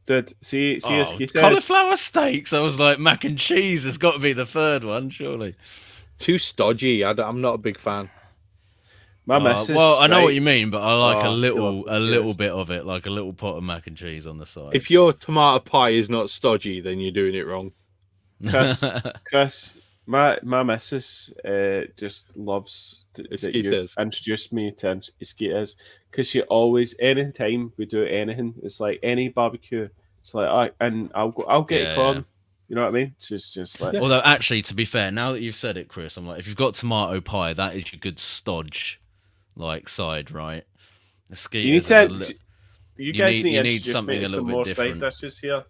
Dude, see a Skites. cauliflower steaks. I was like, mac and cheese has got to be the third one, surely. Too stodgy. I'm not a big fan. My missus. Well, I know right? what you mean, but I like Oh, a little God, that's bit of it, like a little pot of mac and cheese on the side. If your tomato pie is not stodgy, then you're doing it wrong. Chris, my missus just loves that you Skites. introduced me to Skites because she always, anytime we do anything, it's like any barbecue. It's like I'll get Yeah, it on. yeah. You know what I mean? It's just like Although, actually, to be fair, now that you've said it, Chris, I'm like, if you've got tomato pie, that is your good stodge, like side, right? The you need to. You guys need to introduce something me a to little some more bit side different. dishes here.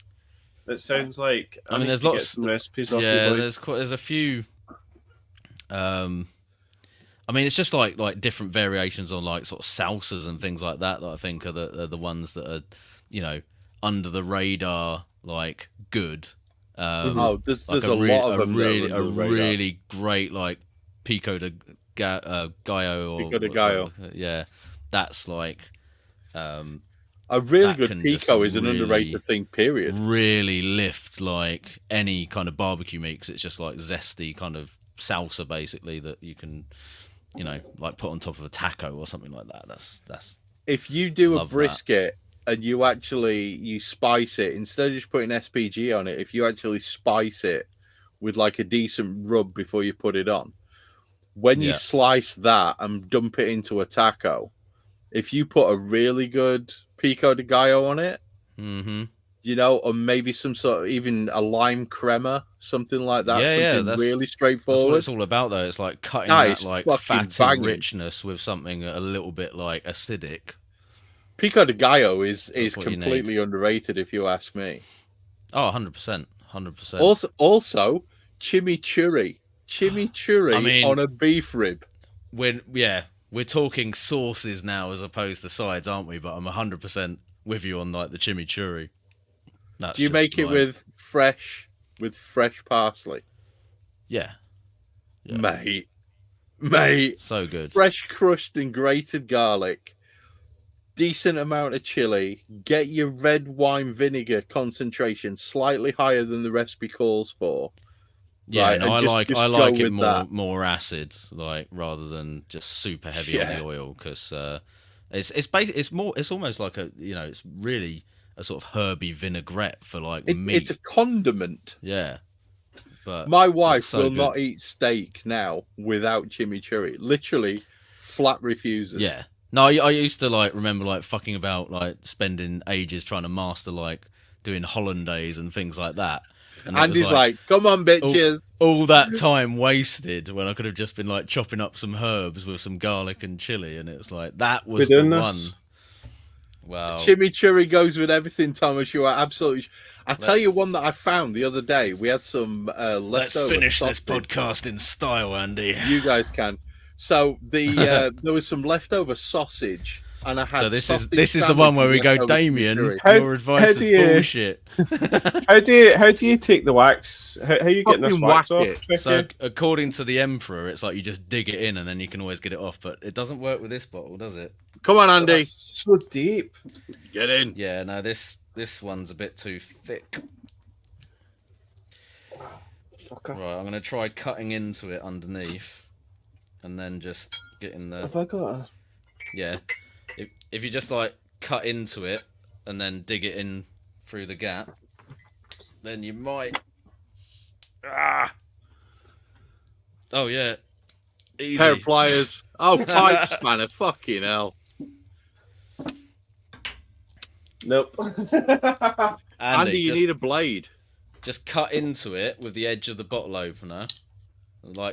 It sounds like I mean, need there's to lots. get some recipes off Yeah, you boys. there's a few. I mean, it's just like different variations on like sort of salsas and things like that I think are the ones that are, under the radar, like good. There's Like a lot of them. really great like pico de gallo or Pico de gallo. Yeah, that's like A really that good can just pico is an really- underrated thing. Period. really lift like any kind of barbecue meat 'cause it's just like zesty kind of salsa basically that you can like put on top of a taco or something like that. That's If you do a Love that. brisket and you spice it instead of just putting SPG on it, if you actually spice it with like a decent rub before you put it on, when you Yeah. slice that and dump it into a taco, if you put a really good pico de gallo on it, or maybe some sort of even a lime crema, something like that, something really that's straightforward. what it's all about though. It's like cutting That that is like fucking fatty banging. richness with something a little bit like acidic. Pico de gallo is what you completely underrated, if you ask me. Oh, 100%. 100%. Also, chimichurri. Chimichurri I mean- on a beef rib. We're talking sauces now as opposed to sides, aren't we? But I'm 100% with you on like the chimichurri. That's Do you just make it like- with fresh parsley? Yeah. Yeah. Mate, So good. fresh crushed and grated garlic, decent amount of chili. Get your red wine vinegar concentration slightly higher than the recipe calls for. Yeah, right, no, and I like it that. more acid, like rather than just super heavy on Yeah. the oil, because it's almost like it's really a sort of herby vinaigrette for like meat. It's a condiment. Yeah, but My wife so will good. not eat steak now without chimichurri. Literally, flat refuses. Yeah. No, I used to remember fucking about spending ages trying to master doing hollandaise and things like that. And Andy's like, come on, bitches. All that time wasted when I could have just been chopping up some herbs with some garlic and chili, and it's that was the one. Wow. Chimichurri goes with everything, Thomas. You are absolutely. I tell you one that I found the other day. We had some leftover. Let's finish sausage. this podcast in style, Andy. You guys can. So there was some leftover sausage. And I had so this is the one where we go, Damien, your advice is bullshit. How do you take the wax? How are you getting this wax off? So according to the Emperor, it's you just dig it in and then you can always get it off. But it doesn't work with this bottle, does it? Come on, Andy. Oh, so deep. Get in. Yeah, no, this one's a bit too thick. Fucker. Right, I'm gonna try cutting into it underneath, and then just getting the. Have I got a... Yeah. If you just cut into it and then dig it in through the gap, then you might. Oh yeah. Easy. Pair of pliers. Oh, pipe spanner. Fucking hell. Nope. Andy, you need a blade. Just cut into it with the edge of the bottle opener.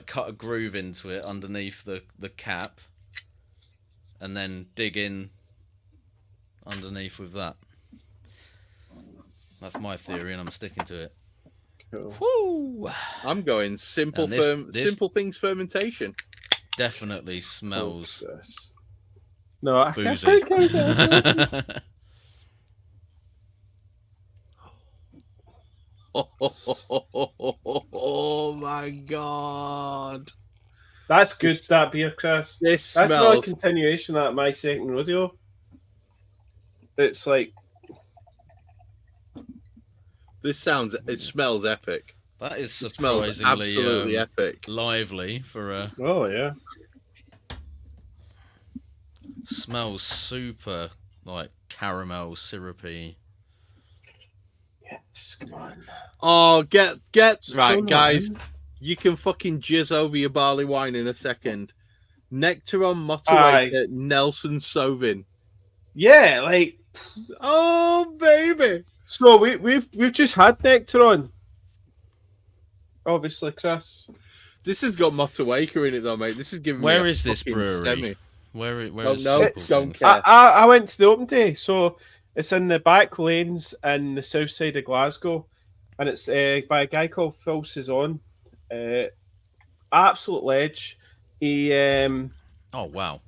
Cut a groove into it underneath the cap. And then dig in underneath with that. That's my theory, and I'm sticking to it. Cool. Woo! I'm going simple things fermentation. Definitely smells no, I boozy. Oh my god. That's good, that beer, Chris. That's not a continuation of my second rodeo. It's it smells epic. That is surprisingly smells absolutely epic. Lively for a. Oh yeah. Smells super caramel syrupy. Yes, come on. Oh, get right, guys. You can fucking jizz over your barley wine in a second. Nectaron Motivator Nelson Sauvin. Yeah, oh baby. So we've just had Nectaron. Obviously, Chris. This has got Motueka in it though, mate. This is giving Where me is this brewery? Semi. Where is don't care. I went to the open day, so it's in the back lanes in the south side of Glasgow, and it's by a guy called Phil Cezanne. Absolute ledge. He Oh wow.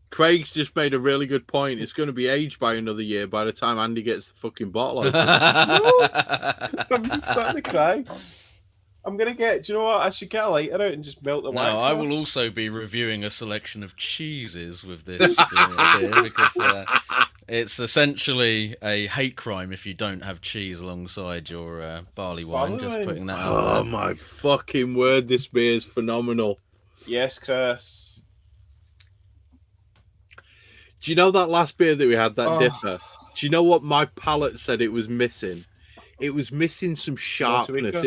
Craig's just made a really good point. It's going to be aged by another year by the time Andy gets the fucking bottle open. I'm starting to cry. I'm going to get... Do you know what? I should get a lighter out and just melt the wax. No, I will also be reviewing a selection of cheeses with this beer because it's essentially a hate crime if you don't have cheese alongside your barley wine. Just putting that out there. Oh my fucking word, this beer is phenomenal. Yes, Chris. Do you know that last beer that we had, that dipper? Do you know what my palate said it was missing? It was missing some sharpness.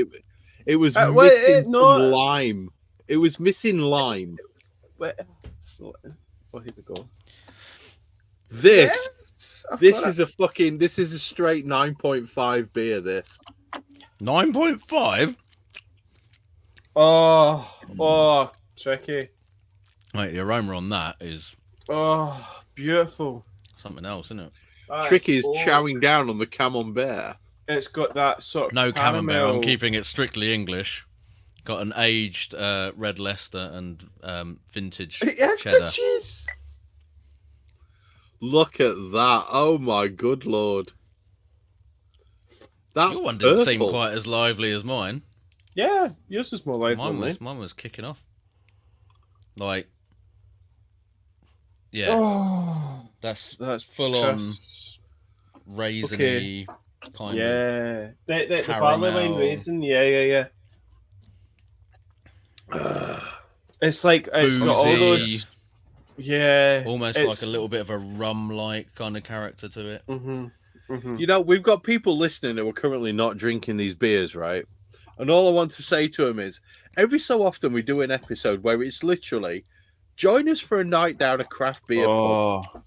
It was missing some lime. It was missing lime. Well, here we go. This is a straight 9.5 beer. This 9.5. Oh, tricky. Mate, the aroma on that is beautiful. Something else, isn't it? Tricky is chowing down on the camembert. It's got that sort of no caramel. Camembert. I'm keeping it strictly English. Got an aged red Leicester and vintage cheddar. Cheese. Look at that! Oh my good lord! That's Your one didn't seem quite as lively as mine. Yeah, yours is more lively than mine. Mine was kicking off. Like, yeah, Oh, that's full Chris. on raisiny kind of. Yeah, the barley wine caramel. raisin. Yeah. It's like it's got all Boozy. those. Yeah, Almost it's like a little bit of a rum-like kind of character to it. You know, we've got people listening who are currently not drinking these beers, right? And all I want to say to them is, every so often we do an episode where it's literally, join us for a night down a craft beer pub.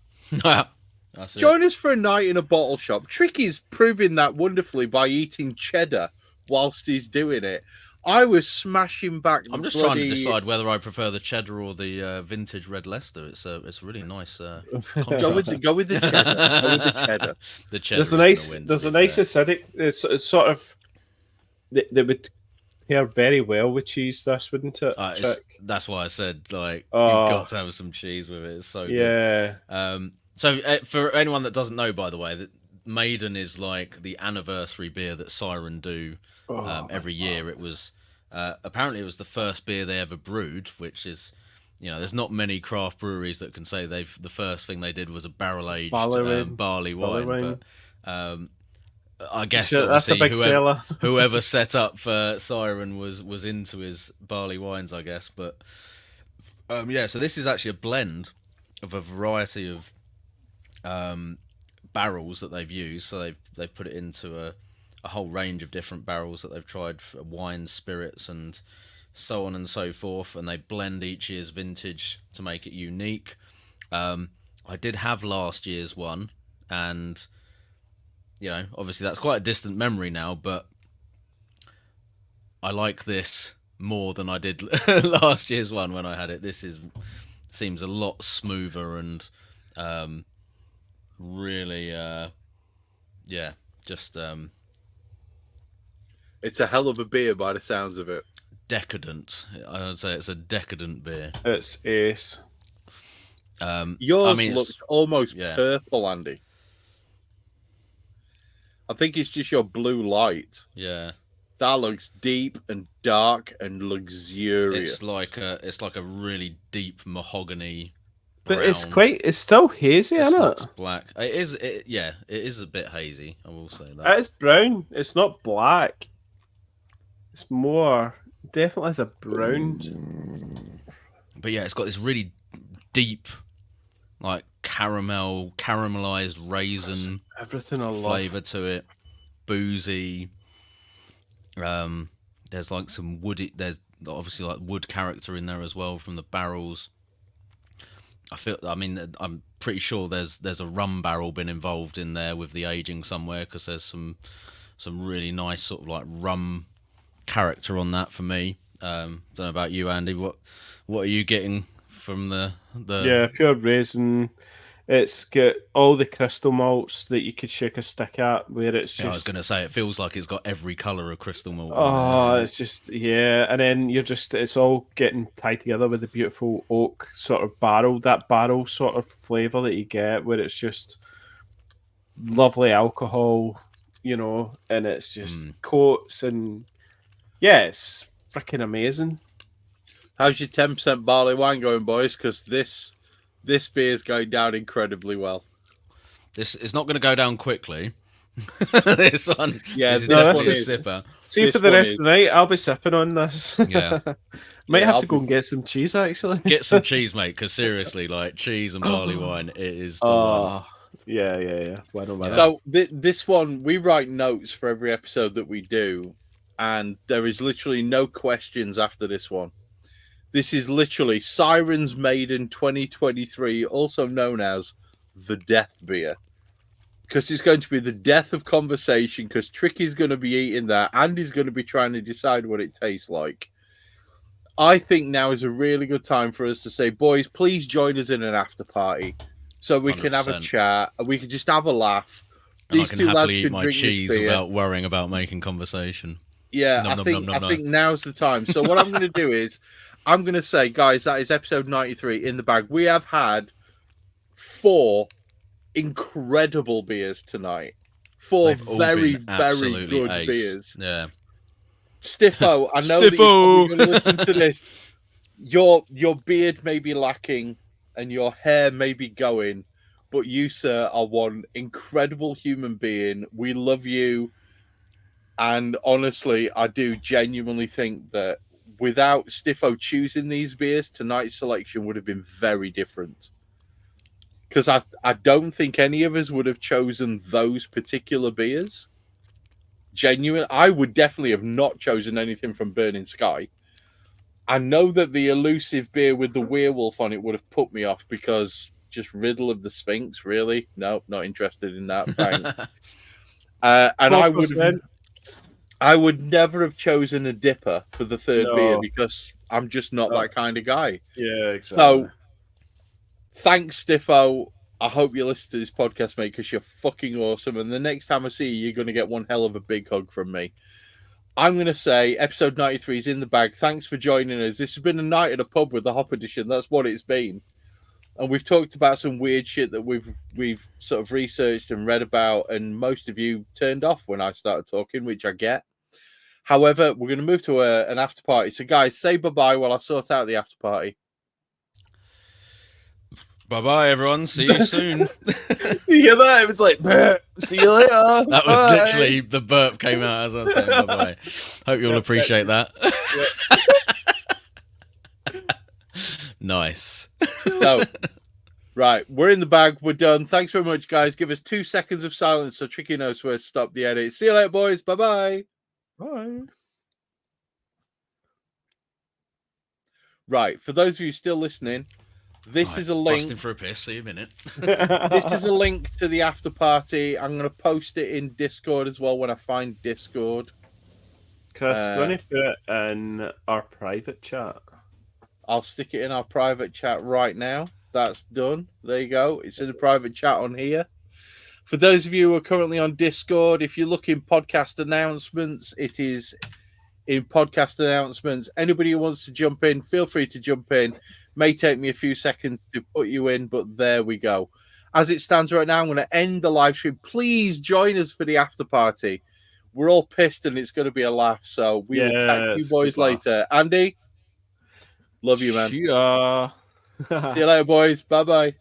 Join us for a night in a bottle shop. Tricky's proving that wonderfully by eating cheddar whilst he's doing it. I was smashing back. I'm just trying to decide whether I prefer the cheddar or the vintage red Leicester. It's really nice. Go with the cheddar. Go with the cheddar. The cheddar. There's a nice acidic. It's sort of they would pair very well with cheese. This wouldn't it? That's why I said like you've got to have some cheese with it. It's so good. So for anyone that doesn't know, by the way, that Maiden is like the anniversary beer that Siren do every year. It was apparently it was the first beer they ever brewed, which is, you know, there's not many craft breweries that can say the first thing they did was a barrel aged barley wine. But I guess that's a big seller. whoever set up Siren was into his barley wines, I guess. But so this is actually a blend of a variety of barrels that they've used. So they've put it into a whole range of different barrels that they've tried for wines, spirits, and so on and so forth. And they blend each year's vintage to make it unique. I did have last year's one, and you know, obviously that's quite a distant memory now, but I like this more than I did last year's one when I had it. This seems a lot smoother and really just it's a hell of a beer by the sounds of it. Decadent. I would say it's a decadent beer. It's ace. Yours looks almost purple, Andy. I think it's just your blue light. Yeah. That looks deep and dark and luxurious. It's like a really deep mahogany. But it's still hazy, isn't it? Black. It is a bit hazy. I will say that. It is brown. It's not black. It's more definitely has a brown. But yeah, it's got this really deep, like caramelized raisin, everything I love. Flavor to it. Boozy. There's like some woody. There's obviously like wood character in there as well from the barrels. I'm pretty sure there's a rum barrel been involved in there with the aging somewhere, because there's some really nice sort of like rum character on that for me. Don't know about you, Andy. What are you getting from the pure raisin? It's got all the crystal malts that you could shake a stick at, where it's just... I was going to say, it feels like it's got every colour of crystal malt. It's just, and then it's all getting tied together with the beautiful oak sort of barrel, that barrel sort of flavour that you get, where it's just lovely alcohol, you know, and it's just coats, and it's freaking amazing. How's your 10% barley wine going, boys? Because this beer is going down incredibly well. This is not going to go down quickly. This one, this is sipper. See, for the rest of the night, I'll be sipping on this. Yeah, might have to go and get some cheese. Actually, get some cheese, mate. Because seriously, like cheese and barley wine, it is the one. Yeah. So this one, we write notes for every episode that we do, and there is literally no questions after this one. This is literally Siren's Maiden 2023, also known as the Death Beer. Because it's going to be the death of conversation, because Tricky's going to be eating that, Andy's going to be trying to decide what it tastes like. I think now is a really good time for us to say, boys, please join us in an after party so we 100%. Can have a chat, and we can just have a laugh. And these two lads can drink cheese without worrying about making conversation. Yeah, I think now's the time. So what I'm going to do is, I'm going to say, guys, that is episode 93 in the bag. We have had 4 incredible beers tonight. 4 very, very good beers. Yeah. Stiffo, I know that you're probably going to listen to this. Your beard may be lacking and your hair may be going, but you, sir, are one incredible human being. We love you. And honestly, I do genuinely think that without Stiffo choosing these beers, tonight's selection would have been very different. Because I don't think any of us would have chosen those particular beers. Genuine, I would definitely have not chosen anything from Burning Sky. I know that the elusive beer with the werewolf on it would have put me off because just riddle of the Sphinx, really? No, not interested in that. Thanks. And I would never have chosen a dipper for the third beer because I'm just not that kind of guy. Yeah, exactly. So, thanks, Stiffo. I hope you listen to this podcast, mate, because you're fucking awesome. And the next time I see you, you're going to get one hell of a big hug from me. I'm going to say episode 93 is in the bag. Thanks for joining us. This has been a night at a pub with the Hop Edition. That's what it's been. And we've talked about some weird shit that we've sort of researched and read about. And most of you turned off when I started talking, which I get. However, we're going to move to an after party. So, guys, say bye-bye while I sort out the after party. Bye-bye, everyone. See you soon. You hear that? It was like, see you later. That was literally the burp came out as I was saying bye-bye. Hope you all appreciate that. Nice. So, right, we're in the bag. We're done. Thanks very much, guys. Give us 2 seconds of silence so Tricky knows where to stop the edit. See you later, boys. Bye-bye. Bye. Right, for those of you still listening, this is a link. Busting for a piss. See you in a minute. This is a link to the after party. I'm going to post it in Discord as well when I find Discord. Chris, do you want to put it in our private chat? I'll stick it in our private chat right now. That's done. There you go. It's in the private chat on here. For those of you who are currently on Discord, if you look in podcast announcements, it is in podcast announcements. Anybody who wants to jump in, feel free to jump in. May take me a few seconds to put you in, but there we go. As it stands right now, I'm going to end the live stream. Please join us for the after party. We're all pissed and it's going to be a laugh. So we will catch you boys later. Andy, love you, man. See ya. See you later, boys. Bye-bye.